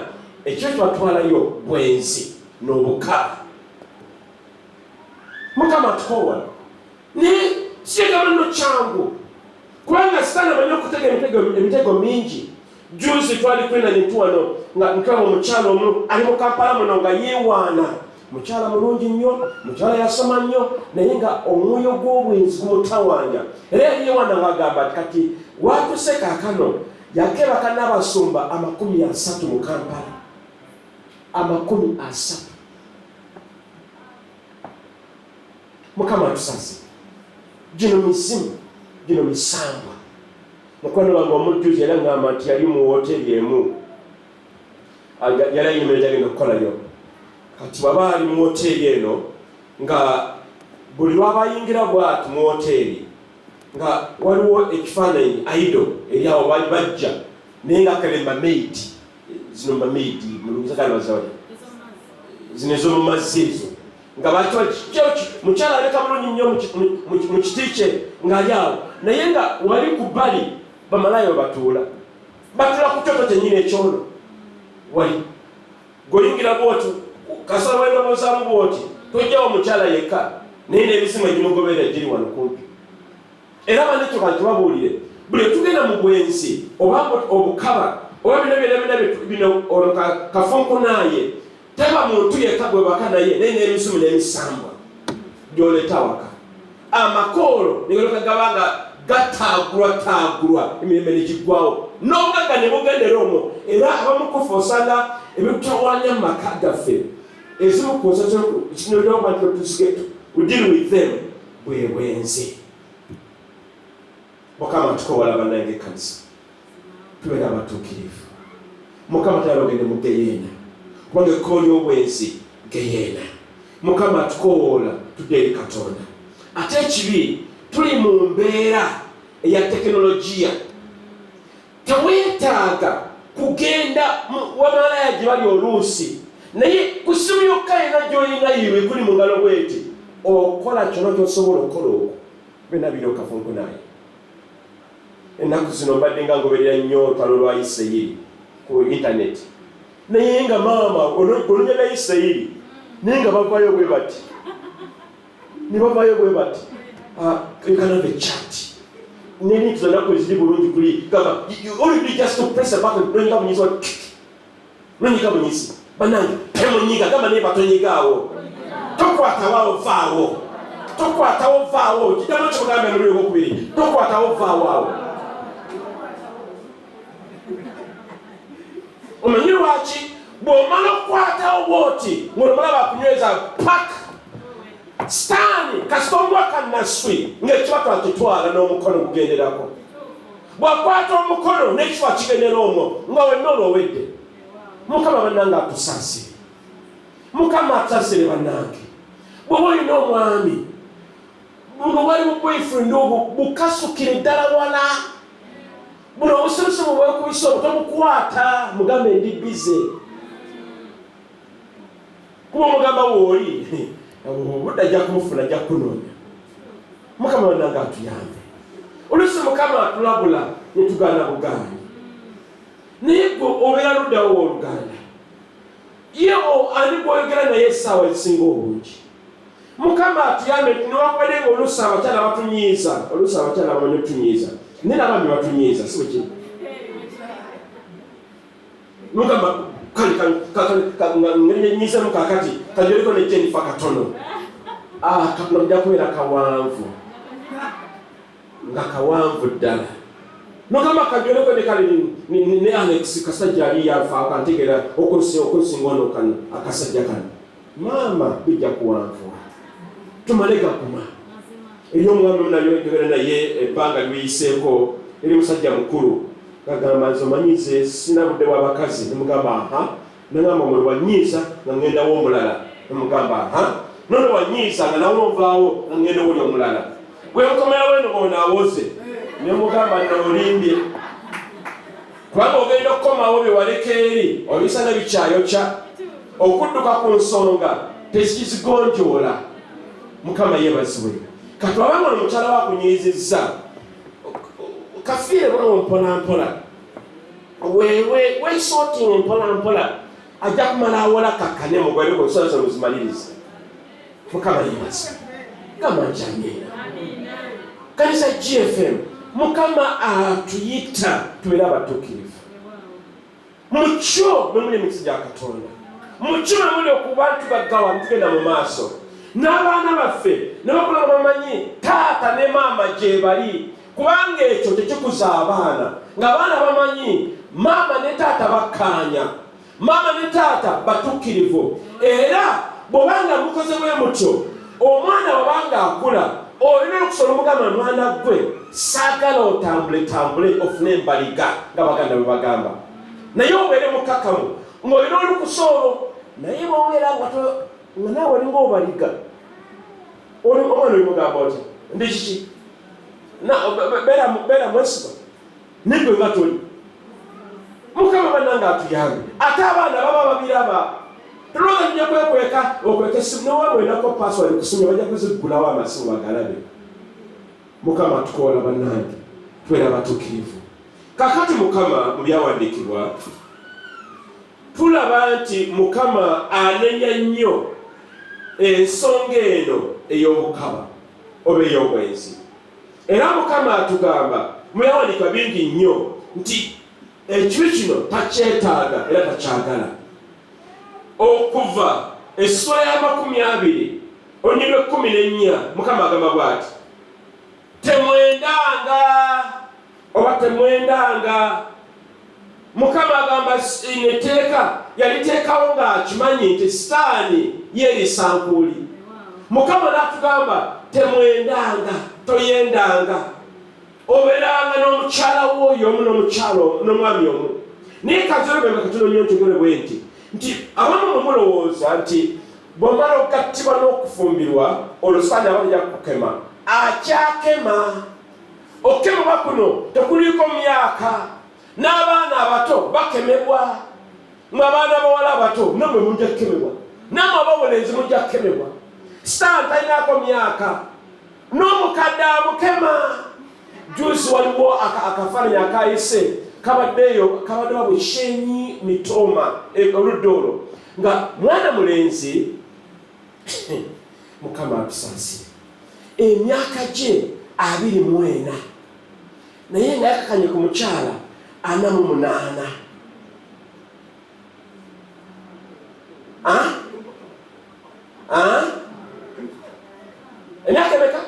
Speaker 4: Ekyo kibatwalayo bwenzi n'obukaba. Mukama atukoowala naye sigamba nno kyangu kubanga Sitaani amanyi okutega emitego mingi. Juzi twali kwenda nituwano nga ntwala omukyala omu ali mu Kampala muno nga yeewaana. Mukyala mulungi nnyo, mukyala yasoma nnyo naye nga omwoyo gw'obwenzi gumutawanya. Era yali yeewaana ng'agamba kati waatuse kaakano yakebaka n'abasumba 30 mu Kampala. 30. Mukama atusase. Gino mizimu, gino misambwa. Mukwano wange omujjuzi era ngamba nti yali mu woteri emu. Yali ayimirira agenda okukolayo. Kati baba ali mu woteri eno nga buli lwabayingira bw'ati mu woteri nga waliwo ekifaananyi idol eri awo baali bajja naye nga kalemba maid. Zino maid mu Luganda bazawali zino ez'omu mazzi ezo nga bakiwa mukyala aleka bulungi nnyo mu kiti kye ng'ali awo naye nga wali ku bbali bamalayo batuula ku kyoto kyennyini ekyono wali goyingira bwoti kasala wendobozaamu bwoti tojjawo mukyala yekka naye n'ebizimu egimugoberera giri wano kumpi. Era banekyo kanti babuulire buli tugenda mu bwenzi oba obukaba oba bino ono kafunkunaaye teba muntu yekka gwe baka naye naye n'ebisumu n'emisambwa gy'oleeta waka. Amakoolo negaloka gabanga gataagulwa emirembe negiggwawo n'obugagga ne bugendera omwo. Era abamukufa osanga ebitutawaanya mu maka gaffe ezimu ku nsonga we deal with them bwe bwenzi. Mukama tukoowala bannange ekkanisa tubeere abatuukirivu. Mukama tayalogende mu geyeena kubanga ekkoolo ly'obwenzi geyeena. Mukama tukoowoola tudde eri Katonda. Ate ekibi tuli mu mbeera eya tekinologiya. Teweetaaga kugenda wamalaya gye bali oluusi naye ku ssimu yokka yena gy'olina yiwe kuli mu ngalo bweti okola kyonna ky'osobola okukola okwo. Byonna biri okafunkunaye. Ennaku zino mbadde nga ngoberera nnyo olutalo lwa Isirayiri ku intaneti naye nga maama olunya lwa Isirayiri naye nga bavaayo bwe bati ne bavaayo bwe bati ekanave chat nelinki zonnaku eziri bulungi kuli gamba only just to press a button nonyika bunyisi nonyika bunyisi bannange temunyiga gamba naye batonyigaawo tokwatawo vaawo kiddamo kyogambe mululi gwokubiri tokwatawo vaawo awo omanyi lwaki bw'omala okukwatawo bw'oti ng'olumala bakunyweza pak sitaani kasita omwaka naswi ng'ekiba twakitwala n'omukono gugenderako. Bw'akwata omukono n'ekifa kigendera omwo nga wenna olwowedde. Mukama bannange atusaasire. Mukama atusaasire bannange. Bw'oba olina omwami buno bwali boyfriend obwo bukasukire ddala wala. Buno obusirusimu bwekubisa obutobukwata mugambe ndi bize. Kuba omugamba wooli obudde ajja kumufuna ajja kunoonya. Mukama bannange atuyambe. Oluusi Mukama atulabula ne tugaana bugaanyi. Naye gwe obeera luddawo w'Oluganda. Ye ani gw'oyogera naye essaawa ezisinga obungi. Mukama atuyambe newankubadde ng'oluusi abakyala batunyiiza. Oluusi abakyala bamanyi otunyiiza. Naye n'abaami batunyiiza si bwe kiri. Mukama nyiizemu kaakati kanjoliko ne Jennifer katono. Katono ojja kubeera kawanvu. Nga kawanvu ddala. Mukama kanjoliko ne kale ne Alex kasajja ali yafa akantegera okusinga ono kano akasajja kano. Maama bijja kuwanvuwa. Tumale gakuma. Eri omwami munayogera naye ebbanga liyiseeko eri musajja mukulu. Kagamba nze omanyize sina budde w'abakazi. Nemugamba aha. Nengamba omuli wanyiiza nga ngendawo omulala. Nemugamba aha. Nono wanyiiza nga nawe ovaawo nga ngenda woli omulala. Bwe nkomera weno onaawoze. Nemugamba n'olimbye. Kubanga ogenda okukomawo bye waleka eri obisanga bikyayokya. Okudduka ku nsonga tezikizigonjoola. Mukama yeebazibwe. Kati wabanga omukyala wakunyiizizza kafiire bulawo mpolampola. Weesootinga mpolampola ajja kumala awola kakane mugwere ku nsonga muzimaliriza. Mukama yeebazibwe. Mukama njamira. Kanisa GFM Mukama atuyita tubeere abatuukirivu. Mukyo mwe muli emikisa gya Katonda. Mukyo mwe muli okuba tugaggawa tugenda mu maaso. N'abaana baffe ne bakula bamanyi taata ne maama gye bali. Kubanga ekyo tekikuza abaana. Ng'abaana bamanyi maama ne taata bakkaanya. Maama ne taata batuukirivu. Era bw'obanga mukoze bwe mutyo omwana bw'obanga akula olina okusobola omugamba mwana gwe saagala otambule ofune embaliga nga baganda bwe bagamba. Naye obeere mukakamu ng'olina olukusoolo naye bw'obeera nga naawe olinga obaliga omwana olimugamba oti ndi kiki beera mwesiba negwe nga toli. Mukama bannange atuyambe. Ate abaana baba babiraba tulooza tujja kwekweka okweka essimu newabwe enako password kusimu bajja kuziggulawo amasimu bagalabe. Mukama atukoola bannange tubeera abatuukirivu. Kakati Mukama mu byawandiikibwa tulaba nti Mukama anenya nnyo ensonga eno ey'obukaba oba ey'obwenzi. Era Mukama atugamba mu byawandiikibwa bingi nnyo nti ekibi kino takyetaaga era takyagala. Okuva essula ya 20 onyirwe 14 Mukama agamba bw'ati temwendanga oba temwendanga. Mukama agamba neteeka yaliteekawo ng'akimanyi nti sitaani yeerisankuuli. Mukama n'atugamba temwendanga toyendanga. Obeeranga n'omukyala w'oyo omu n'omwami omu. Naye kazirobembe katono nnyo ntugere bwe nti abamu mwe mulowooza nti bw'omala okugattibwa n'okufumbirwa olwo sitaani aba ajja kukema. Akyakema. Okukemebwa kuno tekuliiko myaka. N'abaana abato bakemebwa. Mwe abaana abawala abato nammwe mujja kukemebwa. Nammwe abawolenzi mujja kukemebwa. Sitaani talinaako myaka. N'omukadde amukema. Juzi waliwo akafaananyi akayise kabaddeyo bwe Shenyi Mitoma oludda olwo nga mwana mulenzi Mukama atusaasire. Emyaka gye 24 naye nga yakakanye ku mukyala 48. Emyaka emeka?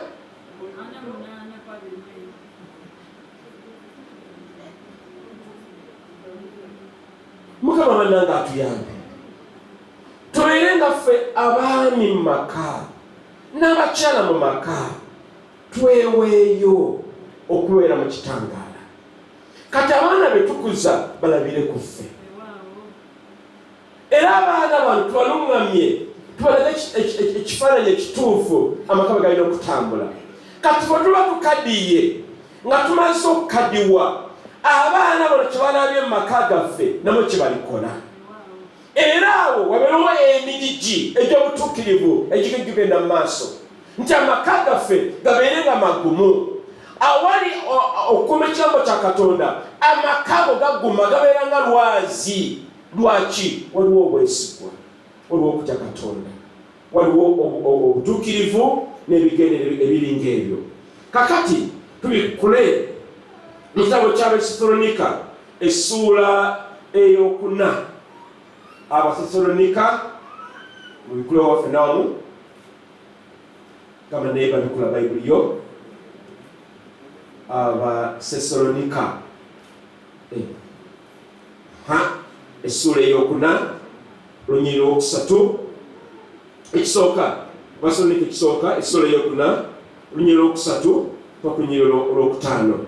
Speaker 4: Mukama bannanga atuyambe tubeere nga ffe abaami mu maka n'abakyala mu maka tweweeyo okubeera mu kitangaala kati abaana be tukuza balabire ku ffe era abaana bano tubalungamye tubalaga ekifaananyi ekituufu amaka bwe galina okutambula kati bwe tuba tukadiye nga tumaze okukadiwa abaana bano kyebalabye mu maka gaffe namwe kyebalikola era awo wabeerewo emigigi egy'obutuukirivu egigenda mu maaso nti amaka gaffe gabeere nga magumu awali okukuuma ekigambo kya Katonda amaka go gaguma gabeera nga lwazi. Lwaki? Waliwo obwesigwa, waliwo okutya Katonda, waliwo obutuukirivu n'ebigendere ebiringa ebyo. Kakati tubikule mu kitabo ky'Abasesalonika essuula ey'okuna. Abasesalonika mubikule waffe nawamu gamba naye babikula bayibuli yo. Abasesalonika essuula ey'okuna olunyiri lwokusatu ekisooka. Abasesalonika ekisooka essuula ey'okuna olunyiri lwokusatu paka olunyiri olwokutaano.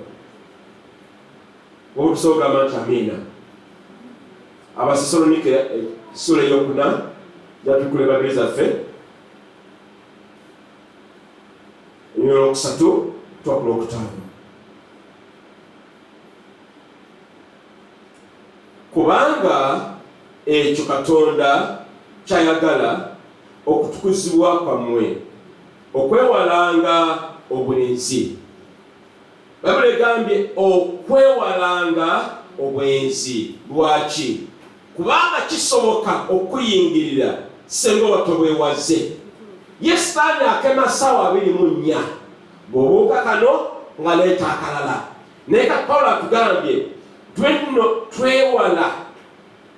Speaker 4: Obutusooka nti amiina. Abasesalonika essuula ey'okuna jatukule babiri zaffe olunyiri lwokusatu paka olwokutaano. Kubanga ekyo Katonda kyayagala okutukuzibwa kwammwe okwewalanga obwenzi. Bayibuli egambye okwewalanga obwenzi. Lwaki? Kubanga kisoboka okuyingirira senga watobwewaze. Ye Sitaani akema ssaawa 24 bw'obuuka kano nga leeta akalala. Naye kati Pawulo atugambye twewala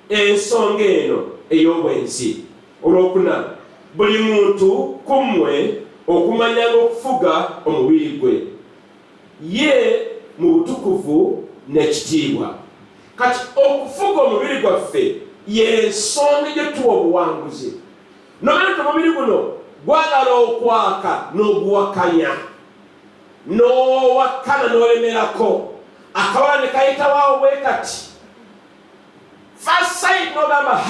Speaker 4: ensonga eno ey'obwenzi. Olwokuna buli muntu kummwe okumanyanga okufuga omubiri gwe ye mu butukuvu n'ekitiibwa. Kati okufuga omubiri gwaffe y'ensonga gye tuwa obuwanguzi. Nomanti omubiri guno gwagala okwaka n'oguwakanya n'owakana n'olemerako akawala ne kayitawaawo bwe kati first sight n'ogamba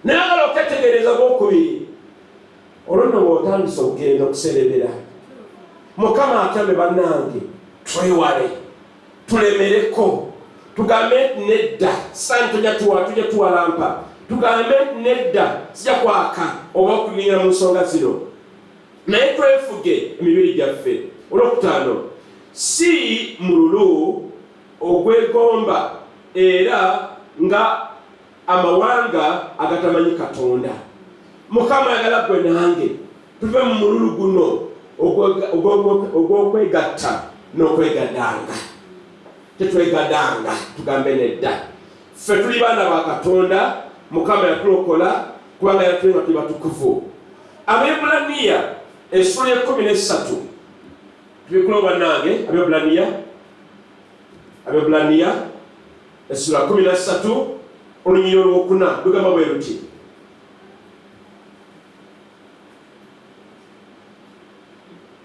Speaker 4: nayagala oketegereza gwokubiri olwo nno bw'otandisa okugenda okuserebera. Mukama atyambe bannange twewale tulemereko tugambe nti nedda sitaani tujja tuwalampa tugambe nti nedda sijja kwaka oba okulingira mu nsonga zino naye twefuge emibiri gyaffe. Olwokutaano si mululu ogwegomba era nga amawanga agatamanyi Katonda. Mukama ayagala gwe nange tuve mu mululu guno ogw'okwegatta n'okwegadanga. Tetwegadanga tugambe nedda. Ffe tuli baana ba Katonda. Mukama yatulokola kubanga yatulenga tuli batukuvu. Abaebbulaniya essuula 13 tubikula bannange. Abaebbulaniya essuula 13 olunyiri olwokuna lugamba bwe luti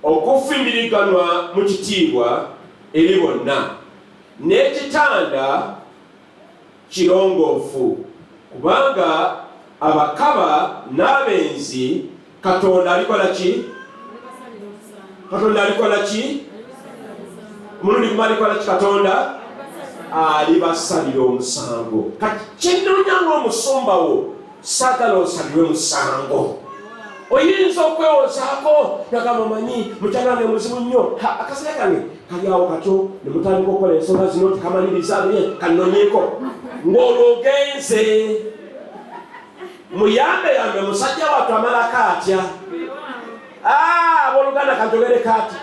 Speaker 4: okufimbiriganwa mu kitiibwa eri bonna n'ekitanda kirongoofu kubanga abakaba n'abenzi Katonda alikola ki? Katonda alikola ki? Omulundi gumu alikola ki Katonda? Alibasalira omusango. Kati kyennoonya ng'omusumbawo saagala osalirwe musango. Oyinza okwewozaako nagamba manyi mukyanange muzibu nnyo akasaya kange kali awo katyo ne mutandika okukola ensonga zino tikamaliriza kanonyeeko ng'olwo ogenze muyambe musajja wattu amalako atya. Abooluganda kanjogere kati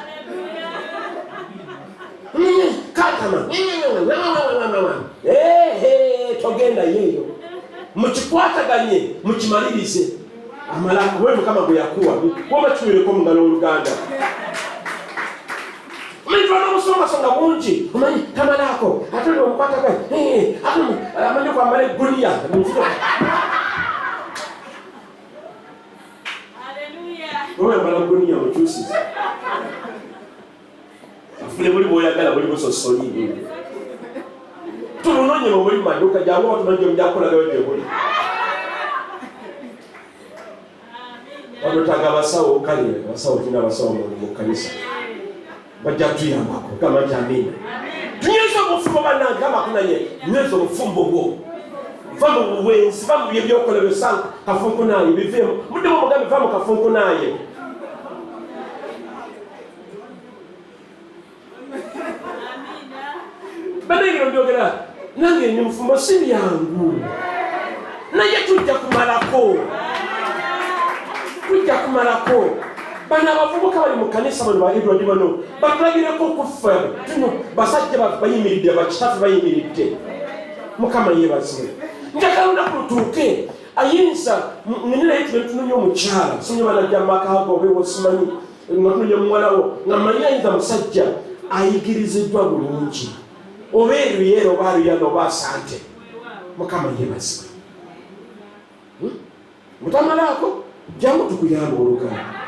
Speaker 4: katama togenda yeeyo mukikwataganye mukimalirize amalako bwe Mukama gwe yakuwa woba kiwereko mu ngalo Oluganda. Omuntu n'omusoma
Speaker 2: songa bungi omanyi tamalako ate omukwata kwe amanyi kwambala egguniya oyambala egguniya mukyusiza afune buli bwoyagala buli busosoli tulunonye mu buli maduuka jangu otumanyi omujakulagayo gye buli wanotaga abasawo kale abasawo tulina abasawo mu kanisa bajja tuyambako gamba nti amina tunyeza obufumbo bannange amakunanye nyeza obufumbo bwo va mu buwenzi va mu byebyokola byosanga kafunkunaye biveemu muddemu omugambe va mu kafunkunaye banayiro mbyogera nange ni mufumbo si byangu naye tujja kumalako bano abavubuka bali mu kanisa bano baidwadi bano batulagireko okufa tuno basajja bayimiridde bakitafu bayimiridde mukama yeebazibwe njagala olunaku lutuuke ayinza ninaye tunetunonya omukyala sonye banajja mumakago obeewo simanyi natunonya muwalawo nga manyi ayinza musajja ayigiriziddwa bulungi oba eruyeero oba aluyana oba asante mukama yeebazibwe mutamalaako jangu tukuyamba oluganda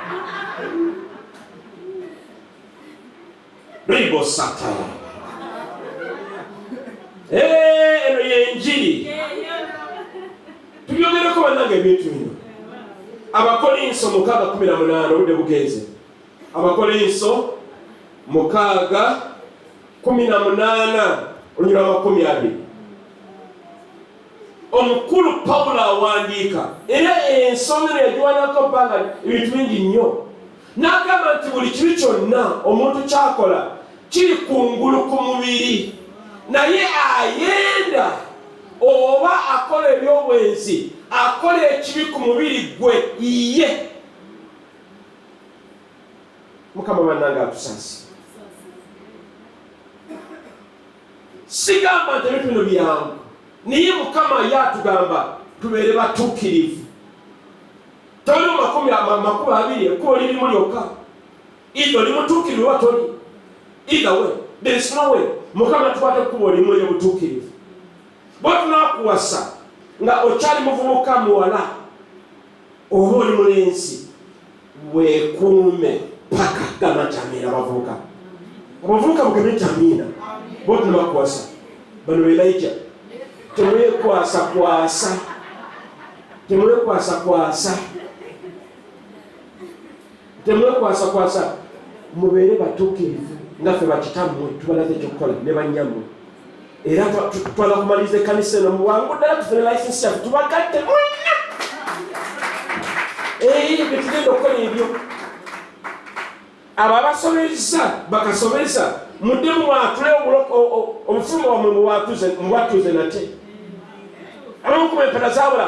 Speaker 2: ribo sata eno yenjiri tubyogereko bannange ebintu bino abakolinso 6:18 obudde bugenze abakolinso 6:18 olunyira 20 omukulu Pawulo awandiika era ensonga yagiwandiikako bbanga ebintu bingi nnyo n'agamba nti buli kibi kyonna omuntu kyakola kiri kungulu ku mubiri naye ayenda oba akola ebyobwenzi akola ekibi ku mubiri gwe ye mukama bannange atusaasi sigamba nti ebintu bino byangu niye mukama yatugamba tubeere batuukirivu toli 20 ekkubo lirimu lyokka either oli mutuukirivu oba toli either way there is no way mukama tukwata ekkubo limu eryobutuukirivu bwetunakuwasa nga okyali muvubuka muwala oba oli mulenzi weekuume paka gama kyamiina abavubuka abavubuka mugeme kyamiina bwetunakuwasa bano Elijah temwekwasa mubeere batuukirivu nga ffe bakitammwe tubalaze ekyokukola ne bannyammwe era tutwala kumaliza ekkanisa eno muwangu ddala tufune licensi yaffe tubagatte mwenna betugenda okukola ebyo abo abasobezza bakasobeza muddemu mwatule obufumbo bwamwe mubwatuuze nate abamukuma empeta zabula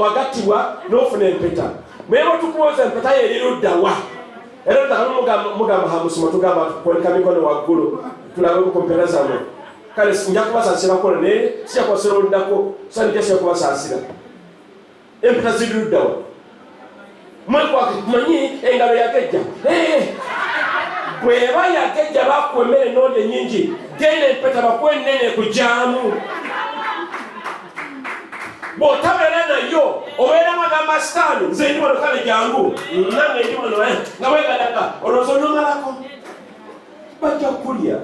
Speaker 2: wagattibwa n'ofuna empeta mweba tukuwoza empeta yo eriruddawa era mugamba hamusoma tugamba tukukoleka mikono waggulu tulabe ku mpeta zammwe kale nja kubasaasira kola naye sijja kubasira oludako sanija sijja kubasaasira empeta ziriruddawa manyi engalo yagejja bweba yagejja bakuwa emmere n'olya ennyingi genda empeta bakuwa ennene kujaamu bw'otabeera nayo obeera magamba sitaani nze ndi wano kale jangu nange ndi wano nga wegalaga olowooza onomalako bajja kulya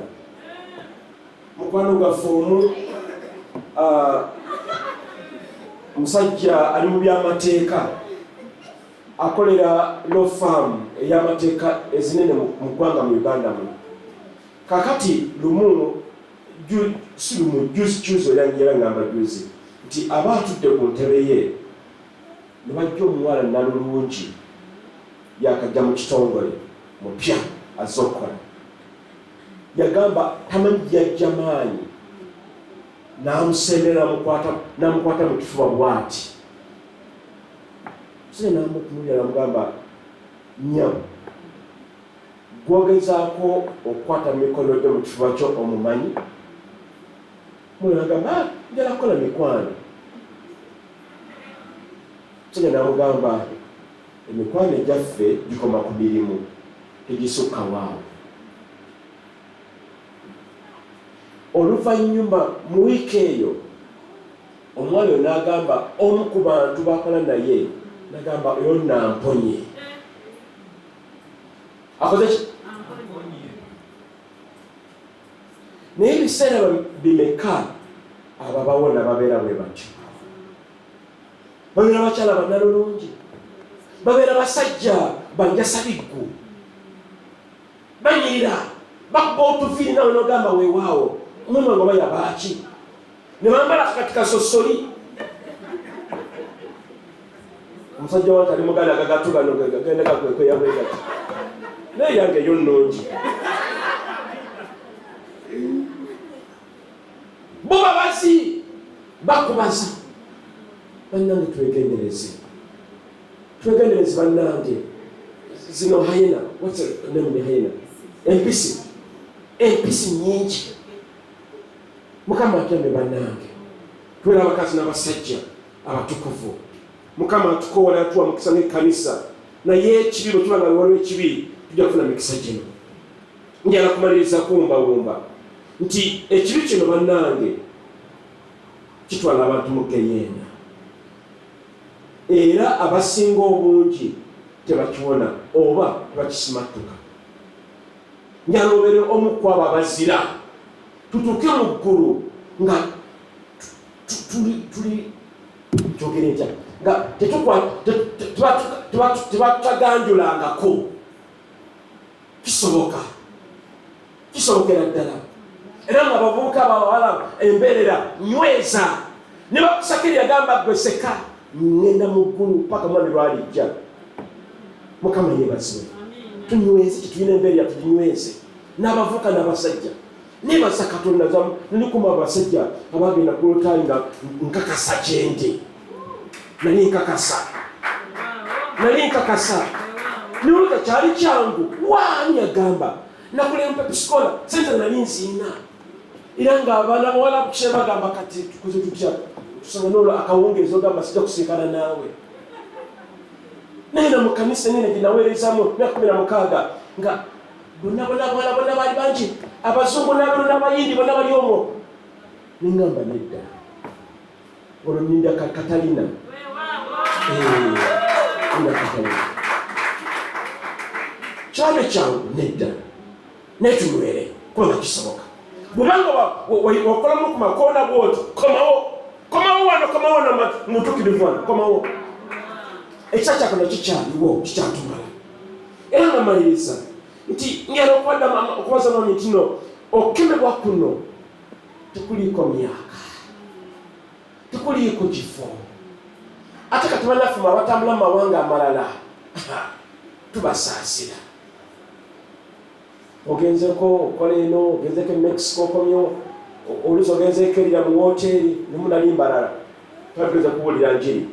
Speaker 2: mukwano gaffe omu omusajja ali mu byamateeka akolera law firm ey'amateeka ezinene mu ggwanga mu Uganda mu kakati juzi oyanjira ngamba juzi nti aba atudde ku ntebe ye ne bajja omuwala nalulungi yakajja mu kitongole mupya azze okukola yagamba tamanyi yajja maanyi n'amusembera n'amukwata mu kifuba bw'ati sine namutunulira namugamba nyamu gwogezaako okukwata mikono gye mu kifuba kyo omumanyi mulagamba njala kukola mikwano sine namugamba emikwano egyaffe gikoma ku mirimu tegisukka waawo
Speaker 4: oluvannyuma mu wiiki eyo omwana oyo n'agamba omu ku bantu bakola naye n'agamba oyo namponye. Akoze ki? Naye ebiseera bimeka ababawona babeera bwe batyo. Babeera bakyala bannalulungi, babeera basajja banjasabiggu, banyirira bakuba otuviiri nawe n'ogamba weewaawo omwema nga bayabaaki ne bambala kati kasosoli. Omusajja wange ali muganda agagatu gano gagenda gakwekweyakwegati naye yange yo nnungi. Bo babazi bakubaza. Bannange twegendereze bannange. Zino hayena, what's the name of the hyena? Empisi nyingi. Mukama atyambe bannange. Tubeera abakazi n'abasajja abatukuvu. Mukama atukoola atuwa mukisa n'ekkanisa. Naye ekibi bwe tuba nga waliwo ekibi tujja kufuna mikisa gino. Njala kumaliriza kuwumbawumba nti ekibi kino bannange kitwala abantu mu geyeena. Era abasinga obungi tebakiwona oba tebakisimatuka. Njala obeere omu ku abo abazira tutuuke mu ggulu nga tuli kyogere ntya nga tebatutaganjulangako. Kisobokera ddala. Era nga abavubuka abawala embeerera nyweza ne bakusakira yagamba gweseka ngenda mu ggulu paka mwami lwalijja. Mukama yeebazibwe. Tunyweze kitulina embeerera tuginyweze n'abavubuka n'abasajja. Nebaza Katonda zamu nilikuma abasajja abagenda ku lutaali nga nkakasa gyendi. Nali nkakasa niwuliza kyali kyangu waani yagamba nakulempa pisikola sente nali nziina. Era ng'abaana bawala kukira bagamba kati tukoze tutya tusanga n'olwo akawungeezi ogamba sijja kusinkana naawe. Naye na mu kanisa nene gye naweerezaamu myaka 16 nga bonna baali bangi, abazungu n'abayindi bonna bali omwo. Nengamba nedda olwo nninda Katalina. Kyalo kyangu nedda naye tunywere kubanga kisoboka. Bwebanga wakolamu ku makoona bwoti komawo wano mutukirivu wano komawo. Ekisa kyakono kikyaliwo kikyatumala. Era nga maliriza nti njala okubaza mwami nti no okukemebwa kuno tekuliiko myaka, tekuliiko kifo. Ate kati bannaffe abatambula mu mawanga amalala tubasaasira. Ogenzeko okola eno, ogenzeko e Mexico okomyo, oluusi ogenzeko erira mu woteeri nemunali mbalala twatugeza kuwulira njiri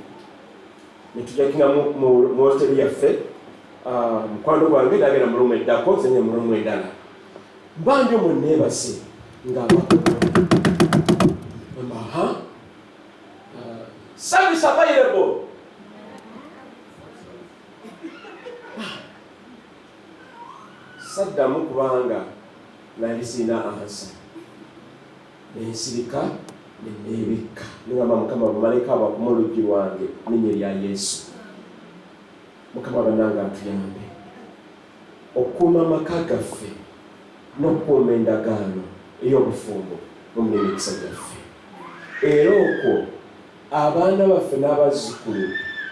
Speaker 4: netujakinga mu woteeri yaffe. Mukwano gwange nagenda mulumu eddako zenye mulumu eddala mbandi omwo neebase nga service available. Saddamu kubanga nali sina ansa nensirika neneebikka nengamba Mukama bamalayika abakuma oluggi lwange linnya lya Yesu. Mukama bannange atuyambe okukuuma amaka gaffe n'okukuuma endagaano ey'obufumbo n'omu emikisa gyaffe. Era okwo abaana baffe n'abazzukulu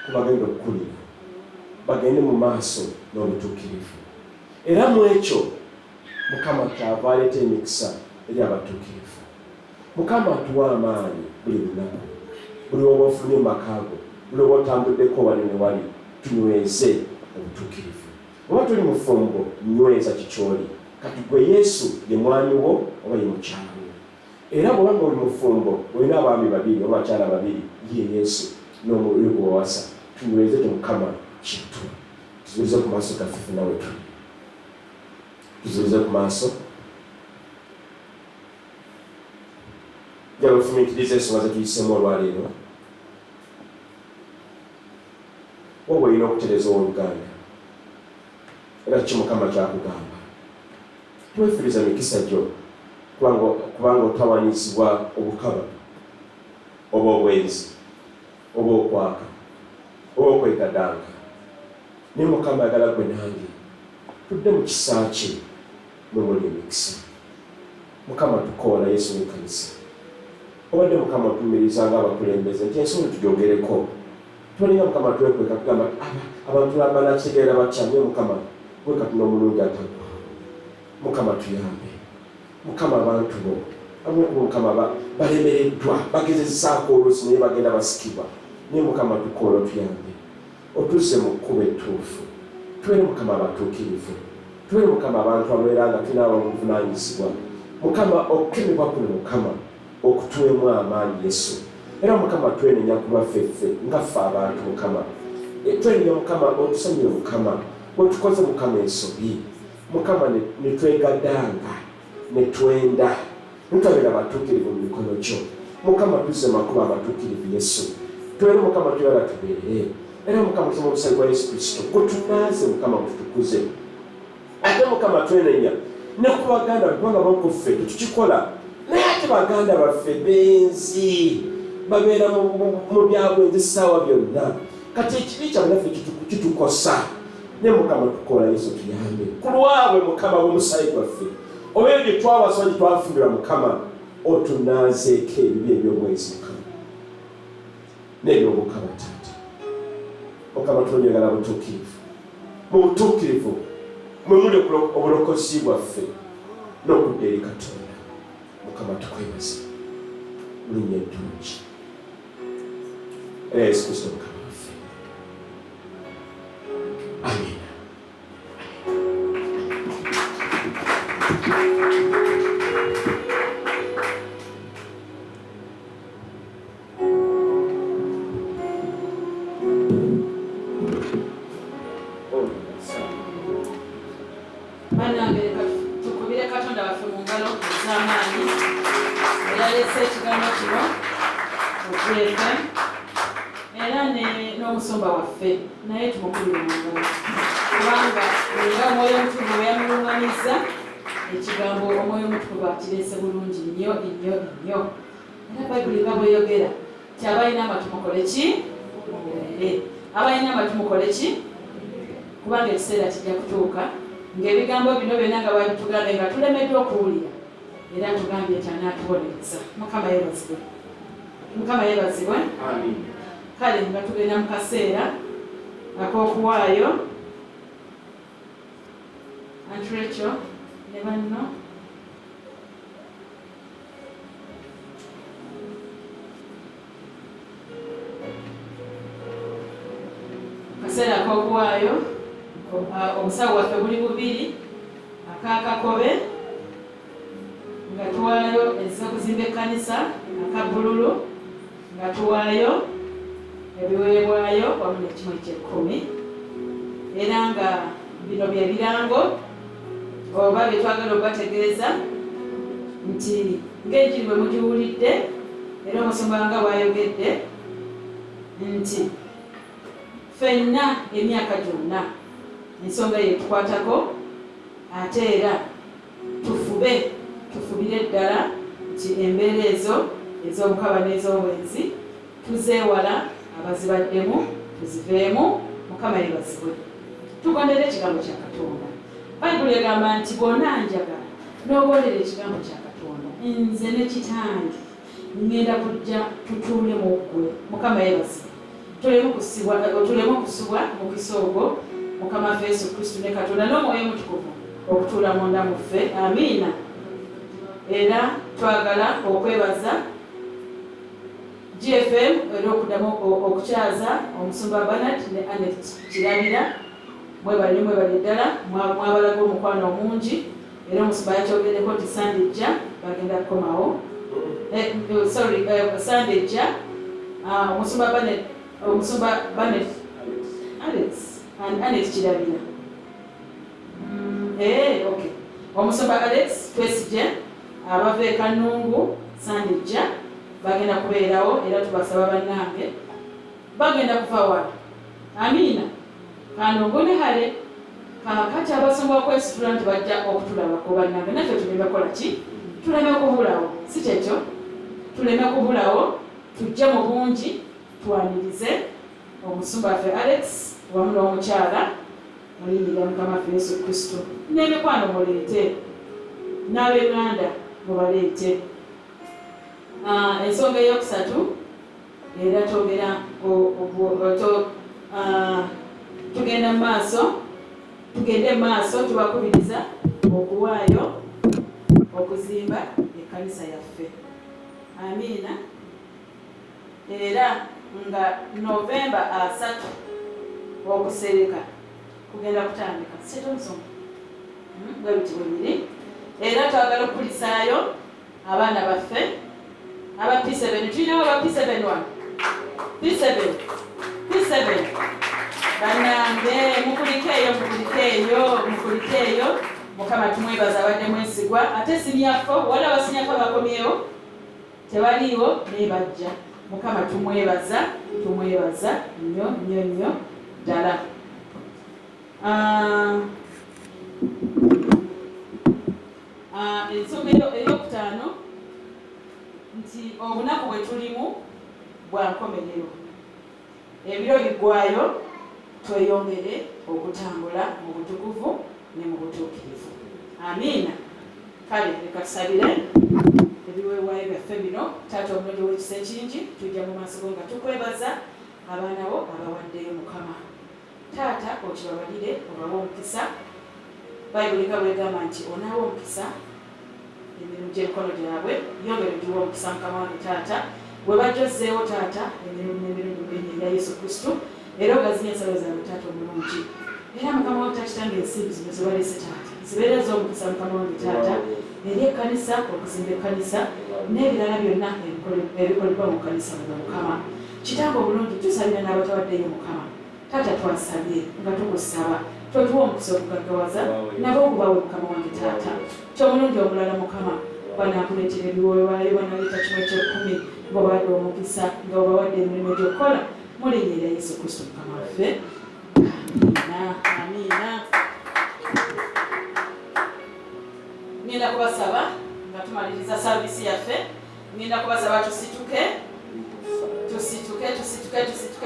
Speaker 4: kubagenda okukulira bagende mu maaso n'obutuukirivu. Era mu ekyo Mukama kyava aleeta emikisa eri abatuukirivu. Mukama atuwa amaanyi buli lunaku, buli oba ofunye mu makaago, buli oba otambuddeko wali ne wali, tunyweze obutuukirivu. Oba tuli mufumbo nyweza kikyoli kati gwe Yesu ye mwami wo oba ye mukyala wo. Era bw'obanga oli mufumbo olina abaami babiri oba bakyala babiri ye Yesu n'omuliro gwe wawasa, tunyweze Mukama kintu. Tuzuulize ku maaso gaffe nawe tuli. Tuzuulize ku maaso. Njala ofumiitiriza ensonga zetuyiseemu olwaleero. Wowe olina okutereeza Oluganda. Era ki Mukama kyakugamba? Twefuliza mikisa gyo kubanga otawanyizibwa obukaba oba obwenzi oba okwaka oba okwegadanga. Naye Mukama ayagala gwe nange tudde mu kisa kye mwe muli emikisa. Mukama tukoola Yesu w'ekkanisa. Obadde Mukama otumiriza ng'abakulembeze nti ensonga tugyogereko. Tubalinga Mukama twekweka tugamba abantu banakitegeera batya, naye Mukama gwe Katonda omulungi atagwa. Mukama tuyambe. Mukama abantu bo ab'okuba Mukama balemereddwa bagezesaako oluusi naye bagenda basikibwa. Naye Mukama tukoola otuyambe. Otuuse mu kkubo ettuufu. Tubeere Mukama abatuukirivu. Tubeere Mukama abantu abeera nga tulina ababuvunaanyizibwa. Mukama okukemebwa kuno Mukama okutuwemu amaanyi Yesu. Era Mukama twenenya ku lwaffeffe nga ffe abantu Mukama. Twenenya Mukama otusonyiwe Mukama. Otukoze Mukama ensobi. Mukama ne twegadanga ne twenda. Ntubeera abatuukirivu mu mikono gyo. Mukama tuzze makubo abatuukirivu Yesu. Tubeere Mukama tuyala tubeere. Era Mukama tusoma omusaayi gwa Yesu Kristo gutunaaze Mukama gututukuze. Ate Mukama twenenya ne ku baganda kubanga bakuffe tukikola. Naye ate baganda baffe benzi babeera mu byabwenzi essaawa byonna. Kati ekibi kyabwe naffe kitukosa. Naye Mukama tukoola Yesu tuyambe. Ku lwabwe Mukama b'omusaayi gwaffe oba ebyo gye twawasa gye twafumbirwa Mukama otunaazeeko ebibi eby'obwenzi Mukama n'eby'obukaba Taata. Mukama twongera butuukirivu. Mu butuukirivu mwe muli obulokozi bwaffe n'okudda eri Katonda. Mukama tukwebaza mu linnya eddungi era Yesu Kristo Mukama waffe. Amen.
Speaker 3: Tukubire Katonda waffe mu ngalo ez'amaanyi eyalese ekigambo kino okuyeka era n'omusumba waffe naye tumukubire mu ngalo kubanga nga Omwoyo Omutukuvu bwe yamulunganiza ekigambo Omwoyo Omutukuvu akirese bulungi nnyo nnyo nnyo. Era Bayibuli nga bweyogera ti abalina amatu mukole ki? Abalina amatu mukole ki? Kubanga ekiseera kijja kutuuka ng'ebigambo bino byonna nga babitugambe nga tulemeddwa okuwulira era tugambye nti anaatubonereza. Mukama yeebazibwe. Mukama yeebazibwe. Kale nga tugenda mu kaseera ak'okuwaayo Aunt Rachel ne banno kaseera ak'okuwaayo omusawo waffe buli bubiri akakakobe nga tuwaayo ez'okuzimba ekkanisa aka bbululu nga tuwaayo ebiweebwayo wamu n'ekimu eky'ekkumi era nga bino bye birango oba bye twagala okubategeeza nti ng'enjiri bwe mugiwulidde era omusumba nga bw'ayogedde nti ffenna emyaka gyonna ensonga yetukwatako ate era tufubire ddala nti embeera ezo ez'obukaba n'ez'obwenzi tuzeewala abazibaddemu tuziveemu. Mukama yeebazibwe. Tugondere ekigambo kya Katonda. Bayibuli egamba nti bw'onna njagala n'ogondera ekigambo kya Katonda nze ne kitange ngenda kujja tutuule mu ggwe. Mukama yeebazibwe. Tuleme okusubwa mu kisoogo. Mukama waffe Yesu Kristo ne Katonda n'Omwoyo Omutukuvu okutuula munda mu ffe. Amiina. Era twagala okwebaza GFM era okuddamu okukyaza omusumba Bernard ne Annette Kirabira. Mwebale ddala mwabalaga omukwano omungi era omusumba yakyogereko nti Sandejja bagenda kukomawo. Sandejja omusumba Bernard Alex and Annette Kirabira. Okay. Omusumba Alex Twesije abava e Kanungu Sandejja bagenda kubeerawo era tubasaba bannange bagenda kuva wala. Amiina. Kanungu ne hale kakati abasumba okwesitula nti bajja okutulabako bannange naffe tugenda kola ki? tuleme kubulawo si kyekyo tuleme kubulawo tujje mu bungi twanirize omusumba waffe Alex wamu n'omukyala mulimirira Mukama waffe Yesu Kristo n'emikwano muleete n'ab'Uganda mubaleete. Ensonga eyokusatu era twogera tugende maaso tubakubiriza okuwaayo okuzimba ekkanisa yaffe. Amiina. Era nga Novemba 3 okusereka kugenda kutandika setomusoma bwe biti bwebiri. Era twagala okukulisaayo abaana baffe aba P7. Tulinawo aba P7 wano P7 bannange mukulikeeyo Mukama tumwebaza abadde mwesigwa ate sinyafo wala abasinyafa bakomyewo tebaliiwo nebajja. Mukama tumwebaza nnyo ddala. Ensonga eyokutaano nti obunaku bwe tulimu bwa nkomerero. Ebiro biggwayo tweyongere okutambula mu butukuvu ne mu butuukirivu. Amiina. Kale leka tusabire ebiweebwayo byaffe bino. Taata omulungi w'ekisa ekingi tujja mu maaso go nga tukwebaza abaana bo abawaddeyo Mukama. Taata okibabalire obawe omukisa. Bayibuli nga bwegamba nti onaawa omukisa emirimu gy'emikono gyabwe yongere giwa omukisa Mukama wange Taata bwe bajjozzeewo Taata emirimu n'emirimu ya Yesu Kristo. Era ogazinya ensalo zaabwe Taata omulungi. Era Mukama wange Taata ensimbi zino zibaleese Taata zibeereza omukisa Mukama wange Taata eri ekkanisa okuzimba ekkanisa n'ebirala byonna ebikolebwa mu kkanisa muno Mukama. Kitange obulungi tusabira n'abatawaddeyo Mukama. Taata twasabye nga tukusaba totuwa omukisa okugaggawaza nabo okubawe Mukama wange Taata. Ky'omulungi omulala Mukama banaakuleetera ebiweebwayo banaleeta 10 ng'obawadde omukisa nga obawadde emirimu gy'okola mu linnya erya Yesu Kristo Mukama waffe. Amiina. Ngenda kubasaba nga tumaliriza saavisi yaffe. Ngenda kubasaba tusituke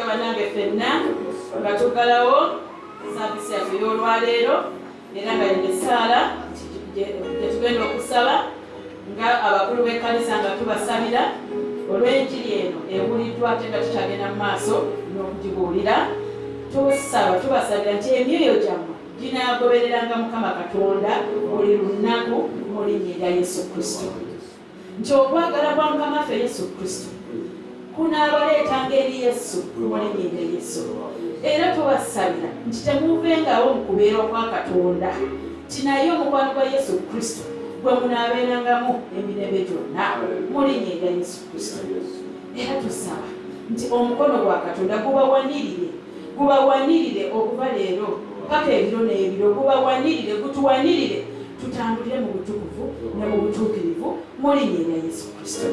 Speaker 3: bannange ffenna nga tuggalawo saavisi yaffe y'olwaleero era nga yine essaala gyetugenda okusaba nga abakulu b'ekkanisa nga tubasabira olw'enjiri eno ebuliddwa ate nga tukyagenda mu maaso n'okugibuulira. Tubasabira nti emyoyo gyammwe ginaagobereranga Mukama Katonda buli lunaku mu linnya erya Yesu Kristo. Nti okwagala kwa Mukama waffe Yesu Kristo kunaabaleetanga eri Yesu mu linnya erya Yesu. Era tubasabira nti temuvengawo mu kubeera kwa Katonda nti naye omukwano gwa Yesu Kristo gwe munaabeerangamu emirembe gyonna mu linnya erya Yesu Kristo. Era tusaba nti omukono gwa Katonda gubawanirire okuva leero paka ebiro n'ebiro gutuwanirire tutambulire mu butukuvu ne mu butuukirivu mu linnya erya Yesu Kristo.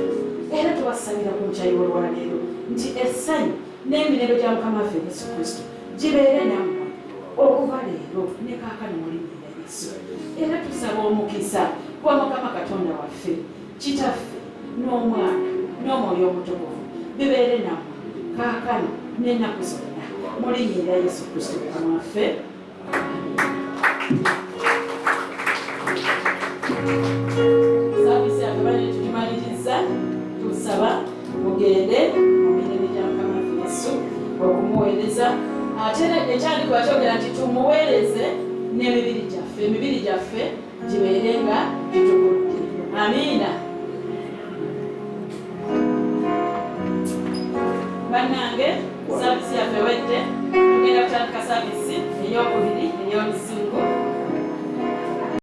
Speaker 3: Era tubasabira ku nkya y'olwaleero nti essanyu n'emirembe gya Mukama waffe Yesu Kristo gibeere nammwe okuva leero ne kaakano mu linnya erya Yesu. Era tusaba omukisa gwa Mukama Katonda waffe Kitaffe n'Omwana n'Omwoyo Omutukuvu bibeere nammwe kaakano n'ennaku zonna mu linnya erya Yesu Kristo Mukama waffe. Saavisi yaffe bane tugimaliriza tusaba mugende mu mirembe gya Mukama waffe Yesu okumuweereza. Ate ekyandikibwa kyogera nti tumuweereze emibiri gyaffe gibeere nga gitukudde. Amiina. Bannange saavisi yaffe wedde tugenda kutandika saavisi ey'okubiri ey'olusingo